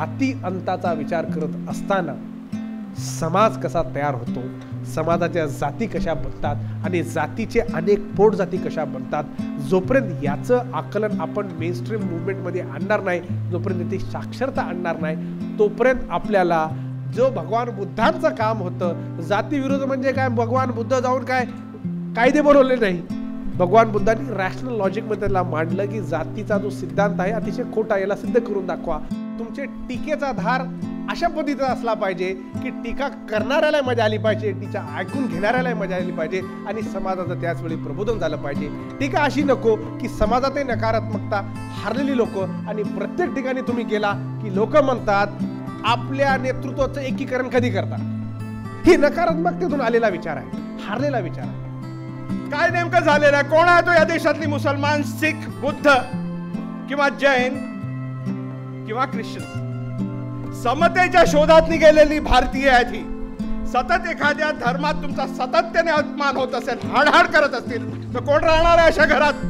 जाती अंताचा विचार करत असताना समाज कसा तयार होतो, समाजाच्या जाती कशा बनतात आणि जातीचे अनेक पोटजाती कशा बनतात, जोपर्यंत याचं आकलन आपण मेनस्ट्रीम मुवमेंटमध्ये आणणार नाही, जोपर्यंत ती साक्षरता आणणार नाही, तोपर्यंत आपल्याला जो भगवान बुद्धांचं काम होतं, जातीविरोध म्हणजे काय, भगवान बुद्ध जाऊन काय कायदे बनवले नाही. भगवान बुद्धांनी रॅशनल लॉजिकमध्ये त्याला मांडलं की जातीचा जो सिद्धांत आहे अतिशय खोटा, याला सिद्ध करून दाखवा. तुमचे टीकेचा धार अशा पद्धतीचा असला पाहिजे की टीका करणाऱ्याला मजा आली पाहिजे, टीका ऐकून घेणाऱ्याला मजा आली पाहिजे आणि समाजाचं त्याचवेळी प्रबोधन झालं पाहिजे. टीका अशी नको की समाजातही नकारात्मकता, हारलेली लोक, आणि प्रत्येक ठिकाणी तुम्ही गेला की लोक म्हणतात आपल्या नेतृत्वाचं एकीकरण कधी करतात. ही नकारात्मकतेतून आलेला विचार आहे, हारलेला विचार आहे. काय नेमकं झालेलं आहे? कोण आहे तो या देशातली? मुसलमान, सिख, बुद्ध किंवा जैन किंवा ख्रिश्चन? समतेच्या शोधात निघालेली भारतीय आहेत ही. सतत एखाद्या धर्मात तुमचा सातत्याने अपमान होत असेल, हाडहाड करत असतील, तर कोण राहणार आहे अशा घरात?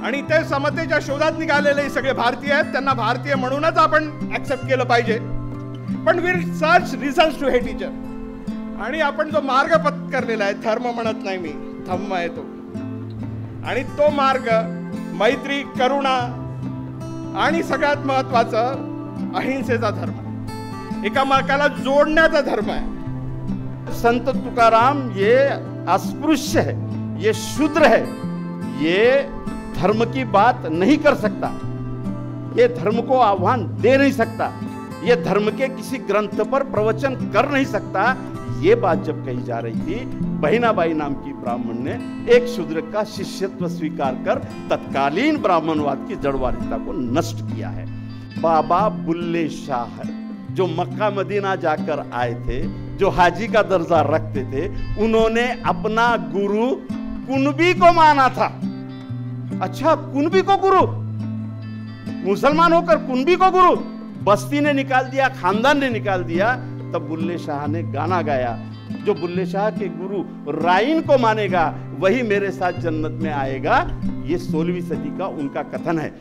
आणि ते समतेच्या शोधात निघालेले सगळे भारतीय आहेत, त्यांना भारतीय म्हणूनच आपण ऍक्सेप्ट केलं पाहिजे. पण we search reasons to hate teacher. आणि आपण जो मार्ग पत्करलेला आहे, धर्म म्हणत नाही मी, धम्म आहे तो, आणि तो मार्ग मैत्री, करुणा आणि सगळ्यात महत्वाचं अहिंसेचा धर्म, एकामेकाला जोडण्याचा धर्म आहे. संत तुकाराम ये अस्पृश्य है, ये शूद्र है, ये धर्म की बात नहीं कर सकता, ये धर्म को आह्वान दे नहीं सकता, ये धर्म के किसी ग्रंथ पर प्रवचन कर नहीं सकता. ये बात जब कही जा रही थी, बहिनाबाई नाम की ब्राह्मण ने एक शूद्र का शिष्यत्व स्वीकार कर तत्कालीन ब्राह्मणवाद की जड़वारिता को नष्ट किया है. बाबा बुल्ले शाह जो मक्का मदीना जाकर आए थे, जो हाजी का दर्जा रखते थे, उन्होंने अपना गुरु कुनबी को माना था. अच्छा, कुनबी को गुरु, मुसलमान होकर कुनबी को गुरु, बस्ती ने निकाल दिया, खानदान ने निकाल दिया. तब बुल्ले शाह ने गाना गाया, जो बुल्ले शाह के गुरु राइन को मानेगा वही मेरे साथ जन्नत में आएगा. ये 16वीं सदी का उनका कथन है.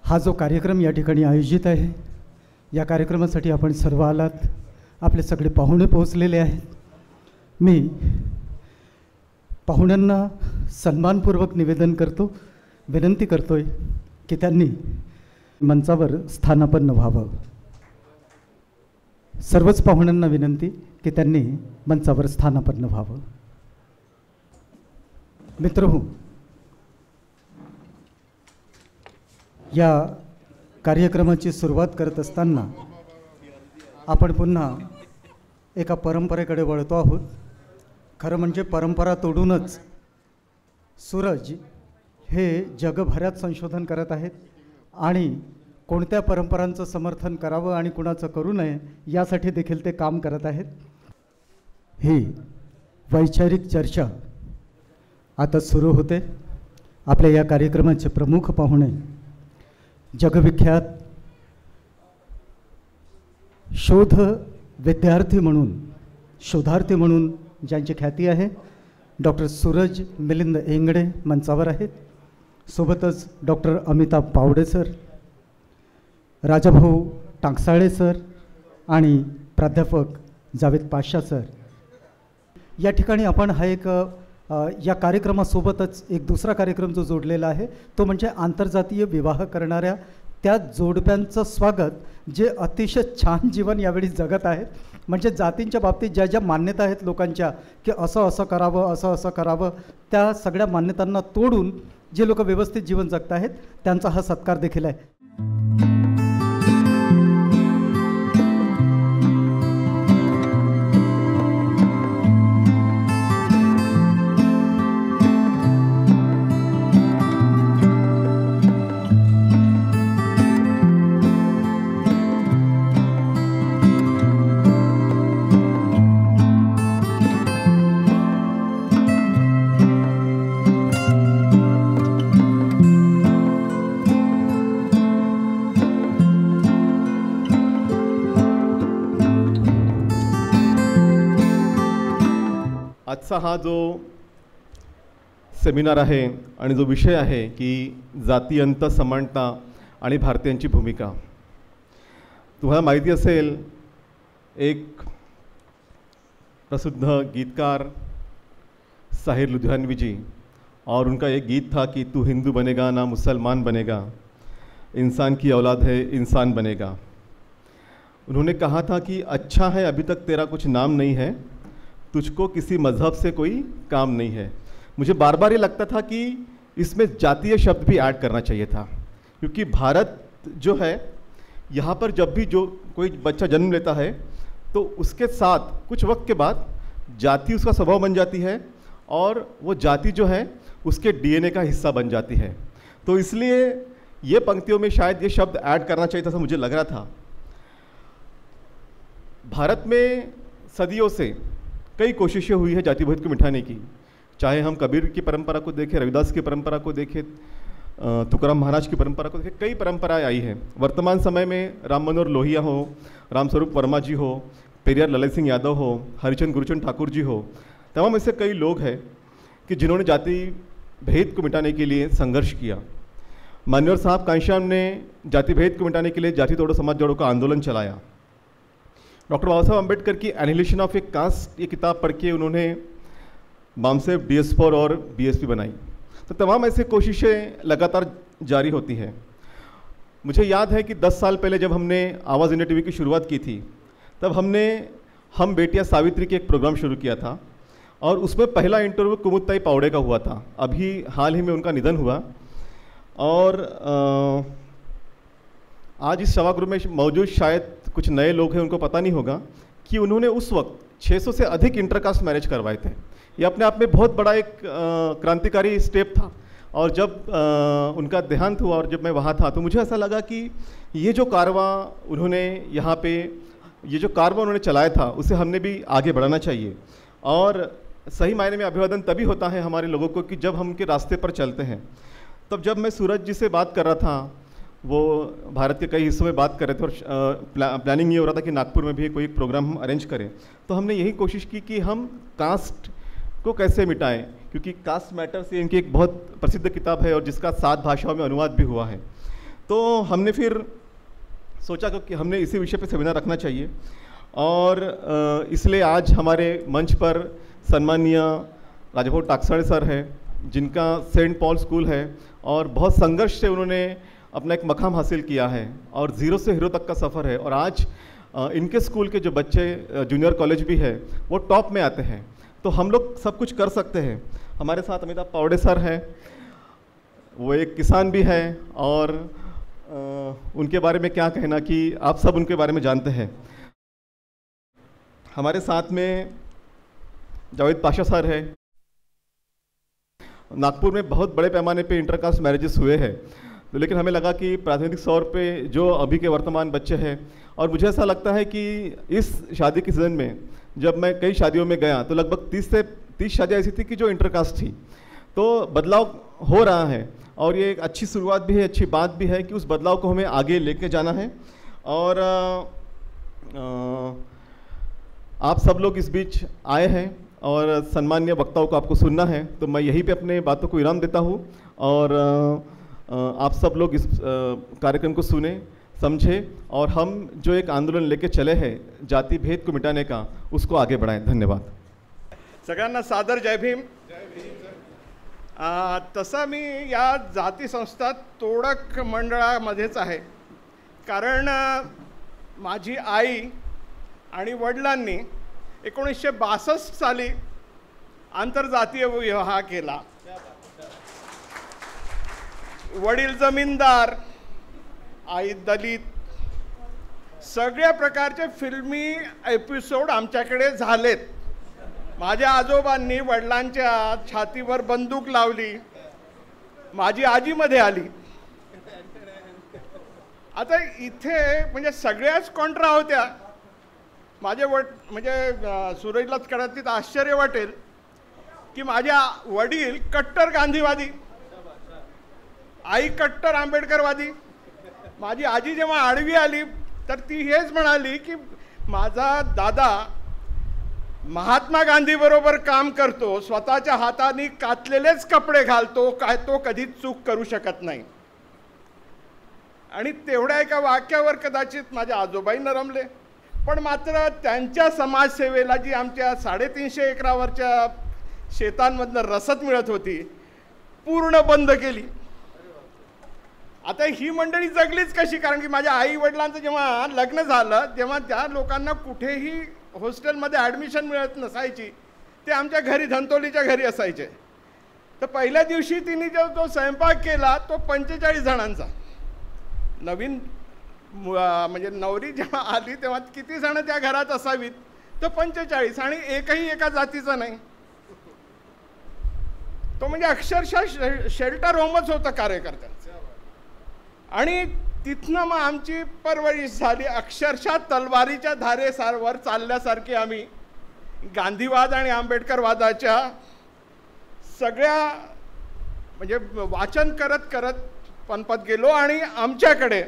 हा जो कार्यक्रम या ठिकाणी आयोजित आहे, या कार्यक्रमासाठी आपण सर्व आलात, आपले सगळे पाहुणे पोहोचलेले आहेत. मी पाहुण्यांना सन्मानपूर्वक निवेदन करतो, विनंती करतोय की त्यांनी मंचावर स्थानापन्न व्हावं. सर्वच पाहुण्यांना विनंती की त्यांनी मंचावर स्थानापन्न व्हावं. मित्रहो, या कार्यक्रमाची सुरुवात करत असताना आपण पुन्हा एका परंपरेकडे वळतो आहोत. खरं म्हणजे परंपरा तोडूनच सूरज हे जगभरात संशोधन करत आहेत आणि कोणत्या परंपरांचं समर्थन करावं आणि कुणाचं करू नये यासाठी देखील ते काम करत आहेत. ही वैचारिक चर्चा आता सुरू होते. आपल्या या कार्यक्रमाचे प्रमुख पाहुणे जगविख्यात शोध विद्यार्थी म्हणून, शोधार्थी म्हणून ज्यांची ख्याती आहे, डॉक्टर सूरज मिलिंद एंगडे मंचावर आहेत. सोबतच doctor Amitabh Pawde sir, Rajabhau Tangsale sir आणि प्राध्यापक जावेद पाशा सर. या ठिकाणी आपण हा एक या कार्यक्रमासोबतच एक दुसरा कार्यक्रम जो जोडलेला आहे तो म्हणजे आंतरजातीय विवाह करणाऱ्या त्या जोडप्यांचं स्वागत जे अतिशय छान जीवन यावेळी जगत आहेत. म्हणजे जातींच्या बाबतीत ज्या ज्या मान्यता आहेत लोकांच्या की असं असं करावं, असं असं करावं, त्या सगळ्या मान्यतांना तोडून जे लोक व्यवस्थित जीवन जगत आहेत त्यांचा हा सत्कार देखील आहे. आजचा हा जो सेमिनार आहे आणि जो विषय आहे की जातीअंत समानता आणि भारतीयांची भूमिका, तुम्हाला माहिती असेल एक प्रसिद्ध गीतकार साहिर लुधियानवी जी, और उनका एक गीत था कि तू हिंदू बनेगा ना मुसलमान बनेगा, इंसान की औलाद है इंसान बनेगा। उन्होंने कहा था कि अच्छा है अभी तक तेरा कुछ नाम नहीं है, तुझको किसी मज़हब से कोई काम नहीं है। मुझे बार बार ये लगता था कि इसमें जातीय शब्द भी ऐड करना चाहिए था, क्योंकि भारत जो है यहाँ पर जब भी जो कोई बच्चा जन्म लेता है तो उसके साथ कुछ वक्त के बाद जाति उसका स्वभाव बन जाती है और वो जाति जो है उसके डीएनए का हिस्सा बन जाती है। तो इसलिए ये पंक्तियों में शायद ये शब्द ऐड करना चाहिए था, ऐसा मुझे लग रहा था। भारत में सदियों से कई कोशिशें हुई है जातिभेद को मिटाने की, चाहे हम कबीर की परंपरा को देखें, रविदास की परंपरा को देखें, तुकाराम महाराज की परंपरा को देखें, कई परंपराएं आई हैं। वर्तमान समय में राम मनोहर लोहिया हो, रामस्वरूप वर्मा जी हो, पेरियार ललित सिंह यादव हो, हरिचंद गुरुचंद ठाकुर जी हो, तमाम ऐसे कई लोग हैं कि जिन्होंने जाति भेद को मिटाने के लिए संघर्ष किया। मान्यवर साहब कांशीराम ने जाति भेद को मिटाने के लिए जाति तोड़ो समाज जोड़ो का आंदोलन चलाया। डॉक्टर बाबा साहब अम्बेडकर की एनिहिलेशन ऑफ ए कास्ट ये किताब पढ़ के उन्होंने बामसेफ DS4 और BSP बनाई। तो तमाम ऐसे कोशिशें लगातार जारी होती हैं। मुझे याद है कि 10 साल पहले जब हमने आवाज़ इंडिया TV की शुरुआत की थी, तब हमने हम बेटियां सावित्री के एक प्रोग्राम शुरू किया था और उसमें पहला इंटरव्यू कुमुदताई पावड़े का हुआ था। अभी हाल ही में उनका निधन हुआ और आज इस सभागृह में मौजूद शायद कुछ नए लोग हैं, उनको पता नहीं होगा कि उन्होंने उस वक्त 600 से अधिक इंटरकास्ट मैरिज करवाए थे। ये अपने आप में बहुत बड़ा एक क्रांतिकारी स्टेप था। और जब उनका देहांत हुआ और जब मैं वहाँ था तो मुझे ऐसा लगा कि ये जो कारवां उन्होंने यहाँ पे ये जो कारवां उन्होंने चलाया था उसे हमने भी आगे बढ़ाना चाहिए। और सही मायने में अभिवादन तभी होता है हमारे लोगों को कि जब हम उनके रास्ते पर चलते हैं। तब जब मैं सूरज जी से बात कर रहा था, वो भारत के कई हिस्सों में बात कर रहे थे और प्लानिंग ये हो रहा था कि नागपुर में भी कोई प्रोग्राम हम अरेंज करें, तो हमने यही कोशिश की कि हम कास्ट को कैसे मिटाएं, क्योंकि कास्ट मैटर्स ये इनकी एक बहुत प्रसिद्ध किताब है और जिसका 7 भाषाओं में अनुवाद भी हुआ है। तो हमने फिर सोचा कि हमने इसी विषय पर सेमिनार रखना चाहिए और इसलिए आज हमारे मंच पर सम्माननीय राजाभाऊ टाकसाळे सर हैं, जिनका सेंट पॉल स्कूल है और बहुत संघर्ष से उन्होंने अपना एक मकाम हासिल किया है और ज़ीरो से हीरो तक का सफ़र है। और आज इनके स्कूल के जो बच्चे जूनियर कॉलेज भी है वो टॉप में आते हैं। तो हम लोग सब कुछ कर सकते हैं। हमारे साथ अमिताभ पावड़े सर हैं, वो एक किसान भी हैं और उनके बारे में क्या कहना कि आप सब उनके बारे में जानते हैं। हमारे साथ में जावेद पाशा सर है। नागपुर में बहुत बड़े पैमाने पे इंटरकास्ट मैरिजेस हुए हैं, तो लेकिन हमें लगा कि प्राथमिक तौर पे जो अभी के वर्तमान बच्चे हैं, और मुझे ऐसा लगता है कि इस शादी के सीज़न में जब मैं कई शादियों में गया तो लगभग 30 से 30 शादियाँ ऐसी थी कि जो इंटरकास्ट थी। तो बदलाव हो रहा है और ये एक अच्छी शुरुआत भी है, अच्छी बात भी है कि उस बदलाव को हमें आगे लेके जाना है। और आप सब लोग इस बीच आए हैं और सम्माननीय वक्ताओं को आपको सुनना है, तो मैं यहीं पे अपने बातों को विराम देता हूँ और आप सब लोग इस कार्यक्रम को सुने, समझे और हम जो एक आंदोलन लेके चले हैं जाति भेद को मिटाने का, उसको आगे बढ़ाएं। धन्यवाद। सगळ्यांना सादर जय भीम। तसा मी या जाती संस्था तोडक मंडळामध्येच आहे, कारण माझी आई आणि वडिलांनी 1962 साली आंतरजातीय विवाह केला। वडील जमीनदार, आई दलित, सगळ्या प्रकारचे फिल्मी एपिसोड आमच्याकडे झालेत। माझ्या आजोबांनी वडिलांच्या छातीवर बंदूक लावली, माझी आजी मध्ये आली। आता इथे म्हणजे सगळ्याच कॉन्ट्रा होत्या। माझे म्हणजे सूरजलाच कदाचित आश्चर्य वाटेल की माझ्या वडील कट्टर गांधीवादी, आई कट्टर आंबेडकरवादी। माझी आजी जेव्हा आडवी आली तर ती हेच म्हणाली की माझा दादा महात्मा गांधी बरोबर काम करतो, स्वतःच्या हाताने कातलेलेच कपडे घालतो, काय तो कधीच चूक करू शकत नाही. आणि तेवढ्या एका वाक्यावर कदाचित माझे आजोबाई नरमले, पण मात्र त्यांच्या समाजसेवेला जी आमच्या 350 एकरावरच्या शेतांमधनं रसद मिळत होती, पूर्ण बंद केली. आता ही मंडळी जगलीच कशी? कारण की माझ्या आई वडिलांचं जेव्हा लग्न झालं तेव्हा त्या लोकांना कुठेही हॉस्टेलमध्ये ॲडमिशन मिळत नसायची, ते आमच्या घरी धंतोलीच्या घरी असायचे. तर पहिल्या दिवशी तिने जो स्वयंपाक केला तो 45 जणांचा. नवीन म्हणजे नवरी जेव्हा आली तेव्हा किती जण त्या घरात असावीत? तर 45, आणि एकही एका जातीचा नाही. तो म्हणजे अक्षरशः शेल्टर होमच होतं कार्यकर्त्यांचं. आणि तिथनं मग आमची परवरिश झाली. अक्षरशः तलवारीच्या धारेवर चालल्यासारखी आम्ही गांधीवाद आणि आंबेडकरवादाच्या सगळ्या म्हणजे वाचन करत करत पनपत गेलो. आणि आमच्याकडे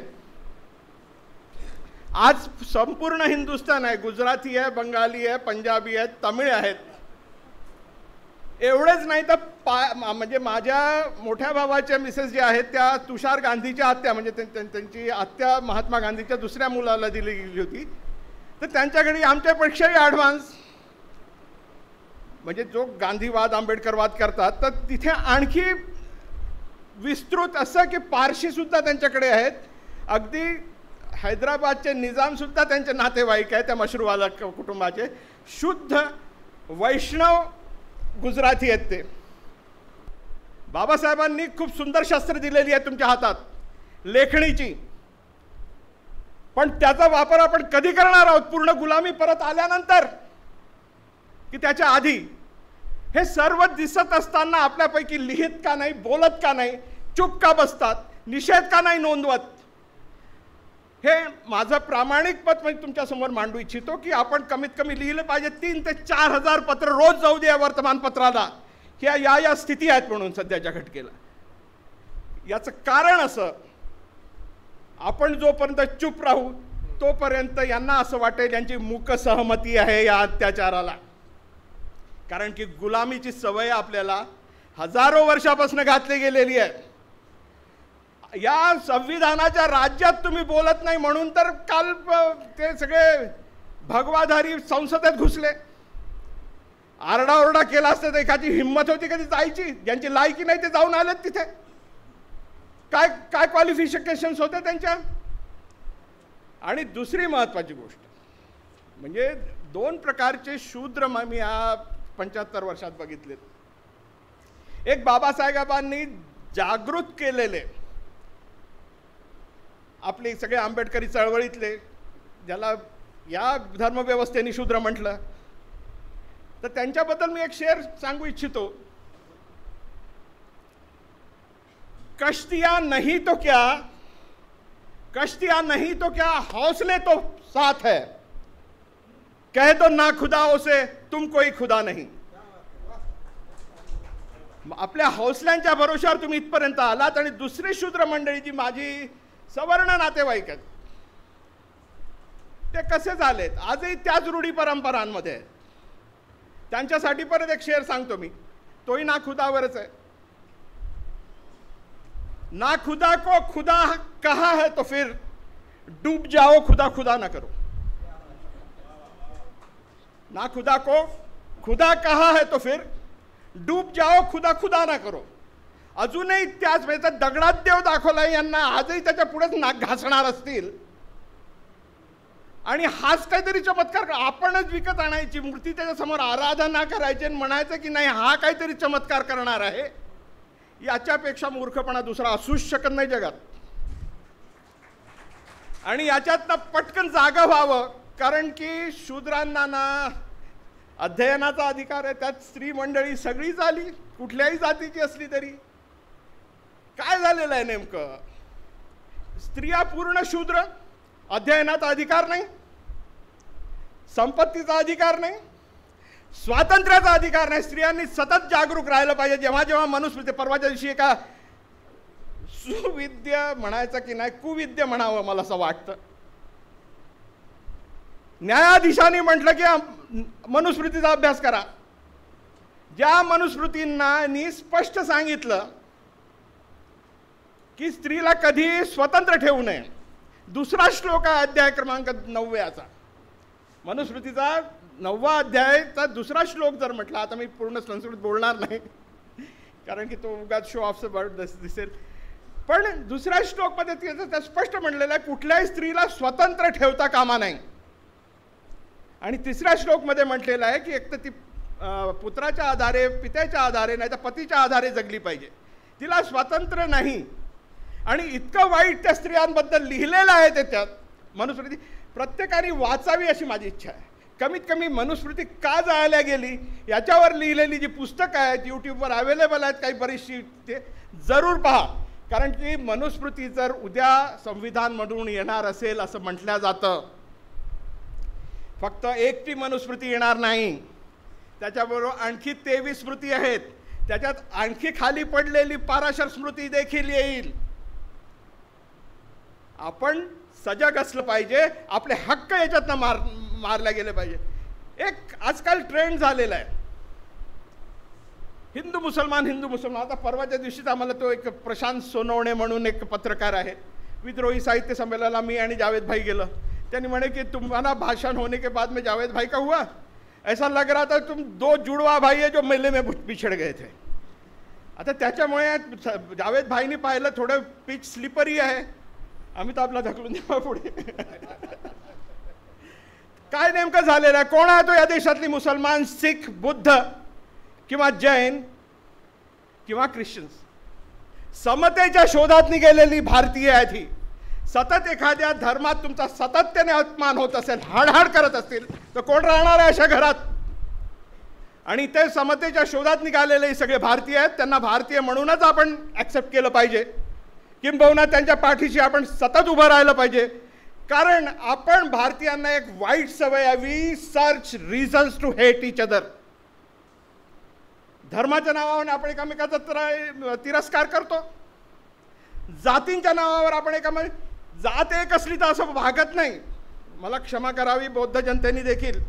आज संपूर्ण हिंदुस्थान आहे, गुजराती आहे, बंगाली आहे, पंजाबी आहेत, तमिळ आहेत. एवढंच नाही तर म्हणजे माझ्या मोठ्या भावाच्या मिसेस ज्या आहेत त्या तुषार गांधीच्या आत्या, म्हणजे त्यांची आत्या महात्मा गांधीच्या दुसऱ्या मुलाला दिली गेली होती. तर त्यांच्याकडे आमच्यापेक्षाही ॲडव्हान्स म्हणजे जो गांधीवाद आंबेडकरवाद करतात, तर तिथे आणखी विस्तृत असं की पारशीसुद्धा त्यांच्याकडे आहेत. अगदी हैदराबादचे निजामसुद्धा त्यांचे नातेवाईक आहेत त्या मशरूवाला कुटुंबाचे. शुद्ध वैष्णव गुजराती आहेत ते. बाबासाहेबांनी खूप सुंदर शस्त्र दिलेली आहे तुमच्या हातात, लेखणीची, पण त्याचा वापर आपण कधी करणार आहोत? पूर्ण गुलामी परत आल्यानंतर की त्याच्या आधी? हे सर्व दिसत असताना आपल्यापैकी लिहित का नाही, बोलत का नाही, चुप का बसतात, निषेध का नाही नोंदवत? हे माझं प्रामाणिक मत म्हणजे तुमच्यासमोर मांडू इच्छितो की आपण कमीत कमी लिहिलं पाहिजे. 3 ते 4 हजार पत्र रोज जाऊ द्या वर्तमानपत्राला की या स्थिती आहेत म्हणून सध्याच्या घटकेला. याचं कारण असं, आपण जोपर्यंत चुप राहू तोपर्यंत यांना असं वाटेल यांची मूक सहमती आहे या अत्याचाराला. कारण की गुलामीची सवय आपल्याला हजारो वर्षापासून घातली गेलेली आहे. या संविधानाच्या राज्यात तुम्ही बोलत नाही म्हणून तर काल ते सगळे भगवाधारी संसदेत घुसले. आरडाओरडा केला असता तर एखादी हिंमत होती कधी जायची? ज्यांची लायकी नाही ते जाऊन आलेत तिथे. काय काय क्वालिफिकेशन्स होते त्यांच्या? आणि दुसरी महत्त्वाची गोष्ट म्हणजे 2 प्रकारचे शूद्र मी या 75 वर्षात बघितलेत. एक बाबासाहेबांनी जागृत केलेले आपले सगळे आंबेडकरी चळवळीतले, ज्याला या धर्मव्यवस्थेने शूद्र म्हटलं, तर त्यांच्याबद्दल मी एक शेर सांगू इच्छितो. कश्तियां नहीं तो क्या, कश्तियां नहीं तो क्या, हौसले तो साथ है, कह दो ना खुदाओं से तुम कोई खुदा नहीं. आपल्या हौसल्यांच्या भरोशावर तुम्ही इथपर्यंत आलात. आणि दुसरी शूद्र मंडळी जी माझी सवर्ण नातेवाईक आहेत ते कसे झालेत? आजही त्याच रूढी परंपरांमध्ये आहेत. त्यांच्यासाठी परत एक शेर सांगतो मी, तोही ना खुदावरच आहे. ना खुदा को खुदा कहा है तो फिर डूब जाओ, खुदा खुदा ना करो. ना खुदा को खुदा कहा है तो फिर डूब जाओ, खुदा खुदा ना करो. अजूनही त्याच वेळेचा दगडात देव दाखवला यांना, आजही त्याच्या पुढेच नाक घासणार असतील. आणि हाच काहीतरी चमत्कार, आपणच विकत आणायची मूर्ती, त्याच्यासमोर आराधना करायची आणि म्हणायचं की नाही हा काहीतरी चमत्कार करणार आहे. याच्यापेक्षा मूर्खपणा दुसरा असूच शकत नाही जगात. आणि याच्यातनं पटकन जागा व्हावं, कारण की शूद्रांना ना अध्ययनाचा अधिकार आहे. त्यात स्त्री मंडळी सगळीच आली, कुठल्याही जातीची असली तरी. काय झालेलं आहे नेमकं? स्त्रिया पूर्ण शूद्र, अध्ययनाचा अधिकार नाही, संपत्तीचा अधिकार नाही, स्वातंत्र्याचा अधिकार नाही. स्त्रियांनी सतत जागरूक राहिलं पाहिजे. जेव्हा जेव्हा मनुस्मृती, परवाच्या दिवशी एका सुविद्य म्हणायचं की नाही कुविद्य म्हणावं मला असं वाटतं, न्यायाधीशांनी म्हटलं की मनुस्मृतीचा अभ्यास करा. ज्या मनुस्मृतींनी स्पष्ट सांगितलं की स्त्रीला कधी स्वतंत्र ठेवू नये. दुसरा श्लोक आहे अध्याय क्रमांक 9 मनुस्मृतीचा 9 अध्यायाचा दुसरा श्लोक जर म्हटला, आता मी पूर्ण संस्कृत बोलणार नाही कारण की तो उगाच शो ऑफ दिसेल, पण दुसऱ्या श्लोकमध्ये त्याचं स्पष्ट म्हणलेलं आहे कुठल्याही स्त्रीला स्वतंत्र ठेवता कामा नाही. आणि तिसऱ्या श्लोकमध्ये म्हटलेलं आहे की एक तर ती पुत्राच्या आधारे, पित्याच्या आधारे, नाही तर पतीच्या आधारे जगली पाहिजे, तिला स्वातंत्र्य नाही. आणि इतकं वाईट त्या स्त्रियांबद्दल लिहिलेलं आहे त्याच्यात. मनुस्मृती प्रत्येकाने वाचावी अशी माझी इच्छा आहे. कमीत कमी मनुस्मृती का जाळल्या गेली याच्यावर लिहिलेली जी पुस्तकं आहेत यूट्यूबवर अवेलेबल आहेत काही बरीचशी, ते जरूर पहा. कारण की मनुस्मृती जर उद्या संविधान म्हणून येणार असेल असं म्हटलं जातं, फक्त एकटी मनुस्मृती येणार नाही, त्याच्याबरोबर आणखी 23 स्मृती आहेत, त्याच्यात आणखी खाली पडलेली पाराशर स्मृती देखील येईल. आपण सजग असलं पाहिजे, आपले हक्क याच्यातनं मारले गेले पाहिजे. एक आजकाल ट्रेंड झालेला आहे हिंदू मुसलमान. आता परवाच्या दिवशीच आम्हाला तो एक प्रशांत सोनवणे म्हणून एक पत्रकार आहे, विद्रोही साहित्य संमेलनाला मी आणि जावेद भाई गेलो. त्यांनी म्हणे की तुम्हारा भाषण होने के बाद में जावेद भाई का हुआ, ऐसा लग रहा था तुम 2 जुड़वा भाई है जो मेले में बिछड़ गए थे. आता त्याच्यामुळे जावेद भाईनी पाहिलं थोडं पिच स्लिपरी आहे, अमिताभला ढकलून द्यावा पुढे. काय नेमकं झालेलं आहे? कोण आहे तो या देशातली मुसलमान, सिख, बुद्ध किंवा जैन किंवा ख्रिश्चन्स? समतेच्या शोधात निघालेली भारतीय आहेत ही. सतत एखाद्या धर्मात तुमचा सातत्याने अपमान होत असेल, हाडहाड करत असतील, तर कोण राहणार आहे अशा घरात? आणि ते समतेच्या शोधात निघालेले सगळे भारतीय आहेत, त्यांना भारतीय म्हणूनच आपण ॲक्सेप्ट केलं पाहिजे, किंबहुना त्यांच्या पाठीशी आपण सतत उभं राहिलं पाहिजे. कारण आपण भारतीयांना एक वाईट सवय आहे, we search reasons to hate each other. धर्माच्या नावावर आपण एकामेकाचा तिरस्कार करतो, जातींच्या नावावर आपण जात एक असली तर असं भागत नाही. मला क्षमा करावी, बौद्ध जनतेने देखील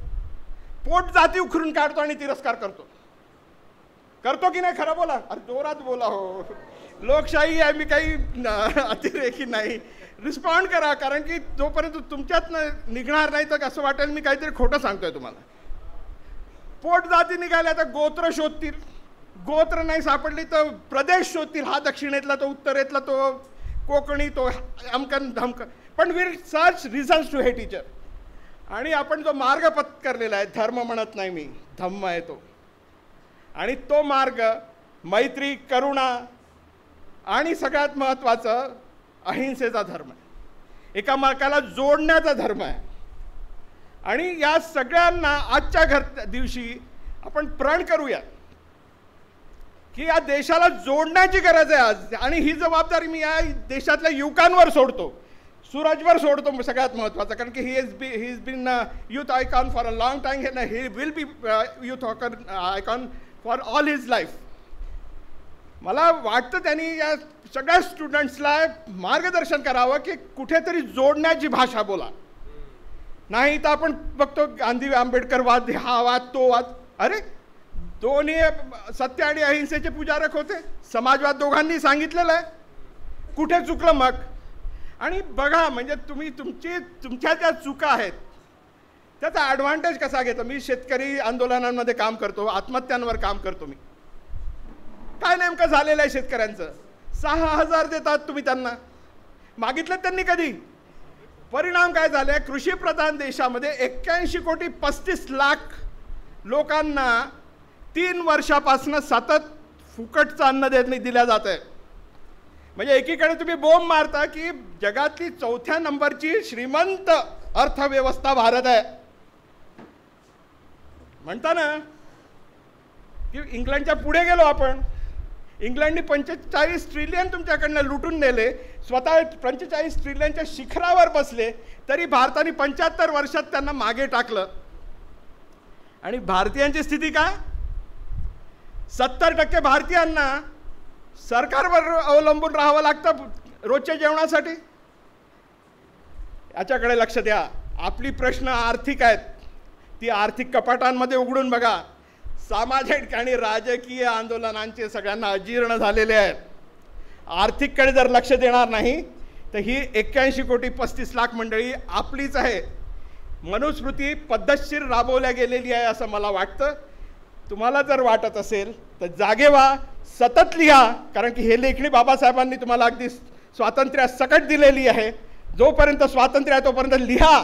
पोट जाती उखरून काढतो आणि तिरस्कार करतो की नाही? खरं बोला, अरे जोरात बोला हो, लोकशाही आहे, मी काही अतिरेकी नाही. रिस्पॉन्ड करा, कारण की जोपर्यंत तुमच्यात निघणार नाही तर असं वाटेल मी काहीतरी खोटं सांगतोय तुम्हाला. पोट जाती निघाल्या तर गोत्र शोधतील, गोत्र नाही सापडली तर प्रदेश शोधतील, हा दक्षिणेतला तो उत्तरेतला तो कोकणी तो अमकन धमकन, पण will search reasons to hate each other. आणि आपण जो मार्ग पत्करलेला आहे, धर्म म्हणत नाही मी, धम्म आहे तो, आणि तो मार्ग मैत्री, करुणा आणि सगळ्यात महत्त्वाचं अहिंसेचा धर्म आहे, एकामेकाला जोडण्याचा धर्म आहे. आणि या सगळ्यांना आजच्या दिवशी आपण प्रण करूया की या देशाला जोडण्याची गरज आहे आज. आणि ही जबाबदारी मी या देशातल्या युवकांवर सोडतो, सूरजवर सोडतो सगळ्यात महत्त्वाचं, कारण की he is been youth icon for a long time, he will be youth icon for all his life. मला वाटतं त्यांनी या सगळ्या स्टुडंट्सला मार्गदर्शन करावं की कुठेतरी जोडण्याची भाषा बोला. नाही तर आपण बघतो गांधी आंबेडकर वाद, हा वाद तो वाद, अरे दोन्ही सत्य आणि अहिंसेचे पुजारक होते, समाजवाद दोघांनी सांगितलेलं आहे, कुठे चुकलं मग? आणि बघा, म्हणजे तुम्ही तुमच्या ज्या चुका आहेत त्याचा ॲडव्हान्टेज कसा घेतो? मी शेतकरी आंदोलनांमध्ये काम करतो, आत्महत्यांवर काम करतो मी. काय नेमकं झालेलं आहे शेतकऱ्यांचं? 6,000 देतात तुम्ही त्यांना, मागितलं त्यांनी कधी? परिणाम काय झाले? कृषीप्रधान देशामध्ये 81,35,00,000 लोकांना 3 वर्षापासून सतत फुकटचं अन्न दिल्या जात आहे. म्हणजे एकीकडे तुम्ही बोंब मारता की जगातली 4थ्या नंबरची श्रीमंत अर्थव्यवस्था भारत आहे, म्हणता ना की इंग्लंडच्या पुढे गेलो आपण. इंग्लंडने 45 ट्रिलियन तुमच्याकडनं लुटून नेले, स्वतः 45 ट्रिलियनच्या शिखरावर बसले, तरी भारताने 75 वर्षात त्यांना मागे टाकलं. आणि भारतीयांची स्थिती काय? 70% भारतीयांना सरकारवर अवलंबून राहावं लागतं रोजच्या जेवणासाठी. याच्याकडे लक्ष द्या. आपली प्रश्न आर्थिक आहेत, ती आर्थिक कपाटांमध्ये उघडून बघा. सामाजिक आणि राजकीय आंदोलनांचे सगळ्यांना अजीर्ण झालेले आहेत. आर्थिककडे जर लक्ष देणार नाही तर ही 81 कोटी 35 लाख मंडळी आपलीच आहे. मनुस्मृती पद्धतशीर राबवल्या गेलेली आहे असं मला वाटतं. तुम्हाला जर वाटत असेल तर जागे व्हा, सतत लिहा, कारण की हे लेखणी बाबासाहेबांनी तुम्हाला अगदी स्वातंत्र्य सकट दिलेली आहे. जोपर्यंत स्वातंत्र्य आहे तोपर्यंत लिहा,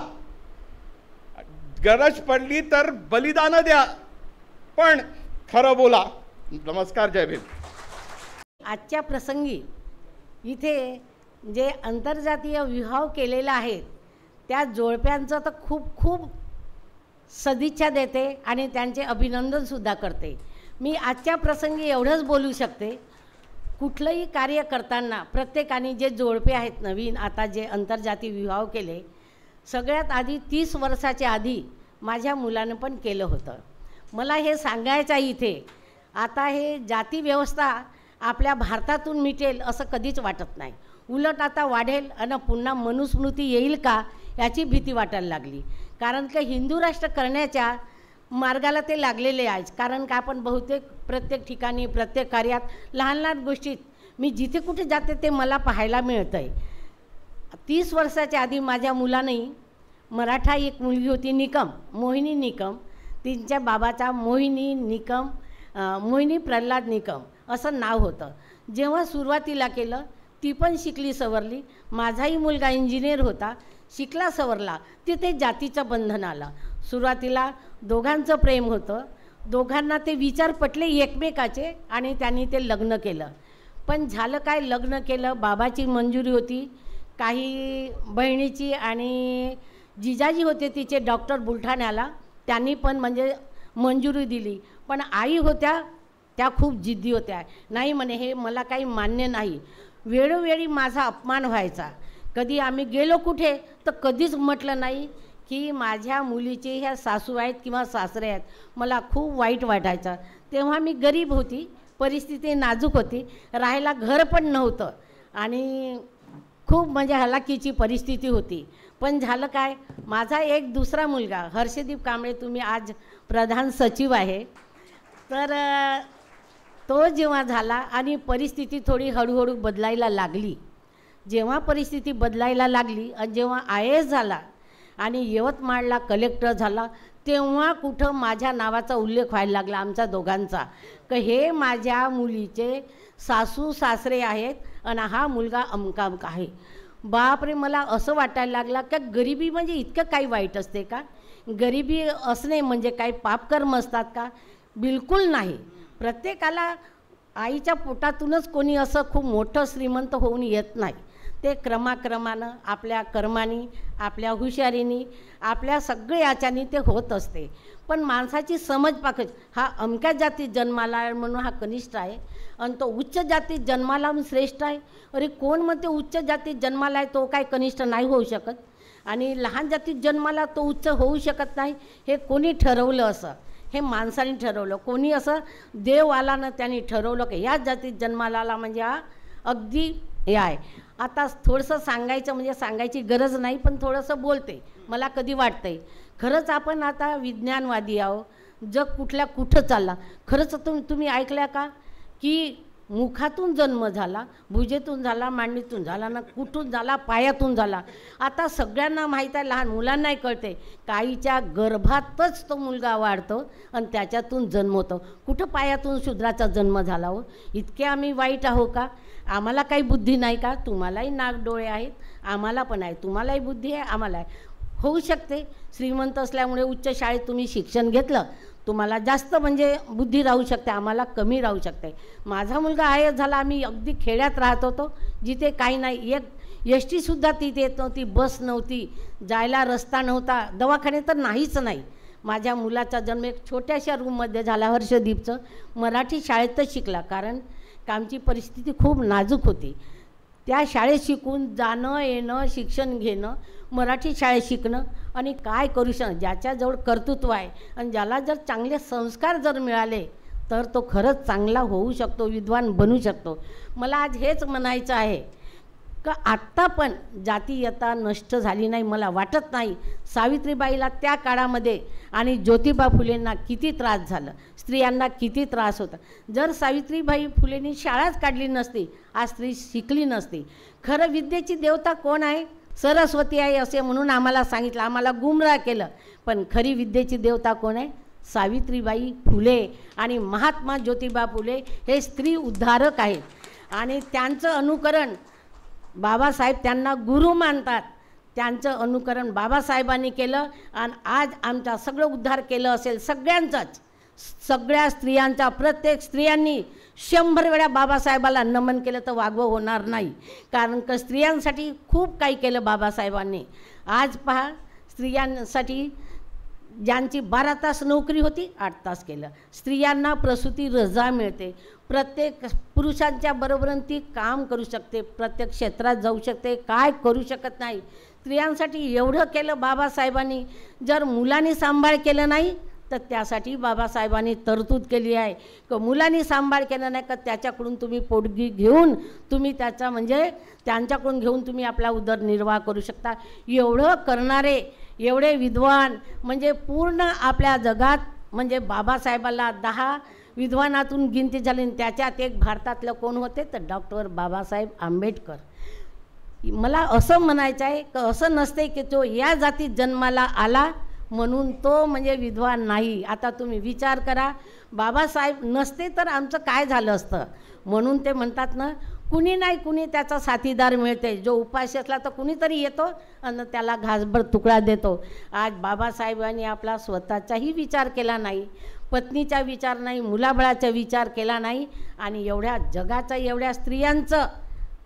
गरज पडली तर बलिदान द्या, पण खरं बोला. नमस्कार, जय भीम. आजच्या प्रसंगी इथे जे आंतरजातीय विवाह केलेला आहे त्या जोडप्यांचं तर खूप खूप सदिच्छा देते आणि त्यांचे अभिनंदनसुद्धा करते. मी आजच्या प्रसंगी एवढंच बोलू शकते, कुठलंही कार्य करताना प्रत्येकाने जे जोडपे आहेत नवीन आता जे आंतरजातीय विवाह केले, सगळ्यात आधी 30 वर्षाच्या आधी माझ्या मुलानं पण केलं होतं. मला हे सांगायचं आहे इथे, आता हे जाती व्यवस्था आपल्या भारतातून मिटेल असं कधीच वाटत नाही. उलट आता वाढेल आणि पुन्हा मनुस्मृती येईल का याची भीती वाटायला लागली. कारण की हिंदू राष्ट्र करण्याच्या मार्गाला ते लागलेले आहेत. कारण का आपण बहुतेक प्रत्येक ठिकाणी प्रत्येक कार्यात लहान लहान गोष्टीत मी जिथे कुठे जाते ते मला पाहायला मिळतं आहे. 30 वर्षाच्या आधी माझ्या मुलाने मराठा एक मुलगी होती निकम, मोहिनी निकम, तिच्या बाबाचा मोहिनी प्रल्हाद निकम असं नाव होतं. जेव्हा सुरुवातीला केलं ती पण शिकली सवरली. माझाही मुलगा इंजिनियर होता, शिकला सवरला. तिथे जातीचं बंधन आलं. सुरुवातीला दोघांचं प्रेम होतं, दोघांना ते विचार पटले एकमेकाचे आणि त्यांनी ते लग्न केलं. पण झालं काय, लग्न केलं, बाबाची मंजुरी होती, काही बहिणीची आणि जिजाजी होते तिचे डॉक्टर बुलढाण्याला, त्यांनी पण म्हणजे मंजुरी दिली. पण आई होत्या त्या खूप जिद्दी होत्या, नाही म्हणे हे मला काही मान्य नाही. वेळोवेळी माझा अपमान व्हायचा. कधी आम्ही गेलो कुठे तर कधीच म्हटलं नाही की माझ्या मुलीचे ह्या सासू आहेत किंवा सासरे आहेत. मला खूप वाईट वाटायचं. तेव्हा मी गरीब होती, परिस्थिती नाजूक होती, राहायला घर पण नव्हतं आणि खूप म्हणजे हलाखीची परिस्थिती होती. पण झालं काय, माझा एक दुसरा मुलगा हर्षदीप कांबळे, तुम्ही आज प्रधान सचिव आहे, तर तो जेव्हा झाला आणि परिस्थिती थोडी हळूहळू बदलायला लागली. जेव्हा परिस्थिती बदलायला लागली आणि जेव्हा IAS झाला आणि यवतमाळला कलेक्टर झाला, तेव्हा कुठं माझ्या नावाचा उल्लेख व्हायला लागला आमच्या दोघांचा, की हे माझ्या मुलीचे सासू सासरे आहेत आणि हा मुलगा अमका अमका आहे. बापरे, मला असं वाटायला लागला की गरिबी म्हणजे इतकं काही वाईट असते का? गरिबी असणे म्हणजे काही पापकर्म असतात का? बिलकुल नाही. प्रत्येकाला आईच्या पोटातूनच कोणी असं खूप मोठं श्रीमंत होऊन येत नाही. ते क्रमाक्रमानं आपल्या कर्मानी, आपल्या हुशारीनी, आपल्या सगळ्या याच्यानी ते होत असते. पण माणसाची समज पाकच, हा अमक्या जातीत जन्माला म्हणून हा कनिष्ठ आहे आणि तो उच्च जातीत जन्माला म्हणून श्रेष्ठ आहे. अरे कोण म्हणते उच्च जातीत जन्माला आहे तो काय कनिष्ठ नाही होऊ शकत, आणि लहान जातीत जन्माला तो उच्च होऊ शकत नाही, हे कोणी ठरवलं? असं हे माणसाने ठरवलं. कोणी असं देव आला ना त्यांनी ठरवलं की याच जातीत जन्माला आला म्हणजे हा अगदी हे आहे. आता थोडंसं सांगायचं म्हणजे सांगायची गरज नाही, पण थोडंसं बोलते. मला कधी वाटतंय खरंच आपण आता विज्ञानवादी आहो, जग कुठं चालला. खरंच तुम्ही ऐकल्या का की मुखातून जन्म झाला, भुजेतून झाला, मांडीतून झाला ना, कुठून झाला, पायातून झाला. आता सगळ्यांना माहीत आहे, लहान मुलांनाही कळते, काहीच्या गर्भातच तो मुलगा वाढतो आणि त्याच्यातून जन्म होतो. कुठं पायातून शूद्राचा जन्म झाला हो? इतके आम्ही वाईट आहो का? आम्हाला काही बुद्धी नाही का? तुम्हालाही नाक डोळे आहेत, आम्हाला पण आहे. तुम्हालाही बुद्धी आहे, आम्हाला आहे. होऊ शकते श्रीमंत असल्यामुळे उच्च शाळेत तुम्ही शिक्षण घेतलं, तुम्हाला जास्त म्हणजे बुद्धी राहू शकते, आम्हाला कमी राहू शकते. माझा मुलगा IAS झाला, आम्ही अगदी खेड्यात राहत होतो, जिथे काही नाही, एक ST सुद्धा तिथे येत नव्हती, बस नव्हती, जायला रस्ता नव्हता, दवाखाने तर नाहीच नाही. माझ्या मुलाचा जन्म एक छोट्याशा रूममध्ये झाला, हर्षदीपचं. मराठी शाळेतच शिकला, कारण आमची परिस्थिती खूप नाजूक होती. त्या शाळेत शिकून जाणं येणं, शिक्षण घेणं, मराठी शाळेत शिकणं, आणि काय करू ज्याच्याजवळ कर्तृत्व आहे आणि ज्याला जर चांगले संस्कार जर मिळाले तर तो खरंच चांगला होऊ शकतो, विद्वान बनू शकतो. मला आज हेच म्हणायचं आहे का आत्ता पण जातीयता नष्ट झाली नाही मला वाटत नाही. सावित्रीबाईला त्या काळामध्ये आणि ज्योतिबा फुलेंना किती त्रास झालं, स्त्रियांना किती त्रास होता. जर सावित्रीबाई फुलेंनी शाळाच काढली नसती, आज स्त्री शिकली नसती. खरं विद्येची देवता कोण आहे? सरस्वती आहे असे म्हणून आम्हाला सांगितलं, आम्हाला गुमराह केलं. पण खरी विद्येची देवता कोण आहे? सावित्रीबाई फुले आणि महात्मा ज्योतिबा फुले हे स्त्री उद्धारक आहेत. आणि त्यांचं अनुकरण बाबासाहेब त्यांना गुरु मानतात. त्यांचं अनुकरण बाबासाहेबांनी केलं आणि आज आमचा सगळं उद्धार केलं असेल सगळ्यांचाच, सगळ्या स्त्रियांचा. प्रत्येक स्त्रियांनी 100 वेळा बाबासाहेबाला नमन केलं तर वागवं होणार नाही. कारण का स्त्रियांसाठी खूप काही केलं बाबासाहेबांनी. आज पहा, स्त्रियांसाठी ज्यांची 12 तास नोकरी होती 8 तास केलं. स्त्रियांना प्रसूती रजा मिळते. प्रत्येक पुरुषांच्या बरोबरीने ती काम करू शकते, प्रत्येक क्षेत्रात जाऊ शकते, काय करू शकत नाही. स्त्रियांसाठी एवढं केलं बाबासाहेबांनी. जर मुलांनी सांभाळ केलं नाही तर त्यासाठी बाबासाहेबांनी तरतूद केली आहे की मुलांनी सांभाळ केलं नाही का त्याच्याकडून तुम्ही पोटगी घेऊन तुम्ही त्याचा म्हणजे त्यांच्याकडून घेऊन तुम्ही आपला उदरनिर्वाह करू शकता. एवढं करणारे एवढे विद्वान म्हणजे पूर्ण आपल्या जगात म्हणजे बाबासाहेबाला 10 विद्वानातून गिनती झाली. त्याच्यात एक भारतातलं कोण होते तर डॉक्टर बाबासाहेब आंबेडकर. मला असं म्हणायचं आहे की असं नसते की तो या जातीत जन्माला आला म्हणून तो म्हणजे विद्वान नाही. आता तुम्ही विचार करा, बाबासाहेब नसते तर आमचं काय झालं असतं. म्हणून ते म्हणतात ना, कुणी नाही कुणी त्याचा साथीदार मिळते. जो उपाशी असला तर कुणीतरी येतो आणि त्याला घासभर तुकडा देतो. आज बाबासाहेबांनी आपला स्वतःचाही विचार केला नाही, पत्नीचा विचार नाही, मुलाबाळाचा विचार केला नाही आणि एवढ्या जगाचा एवढ्या स्त्रियांचं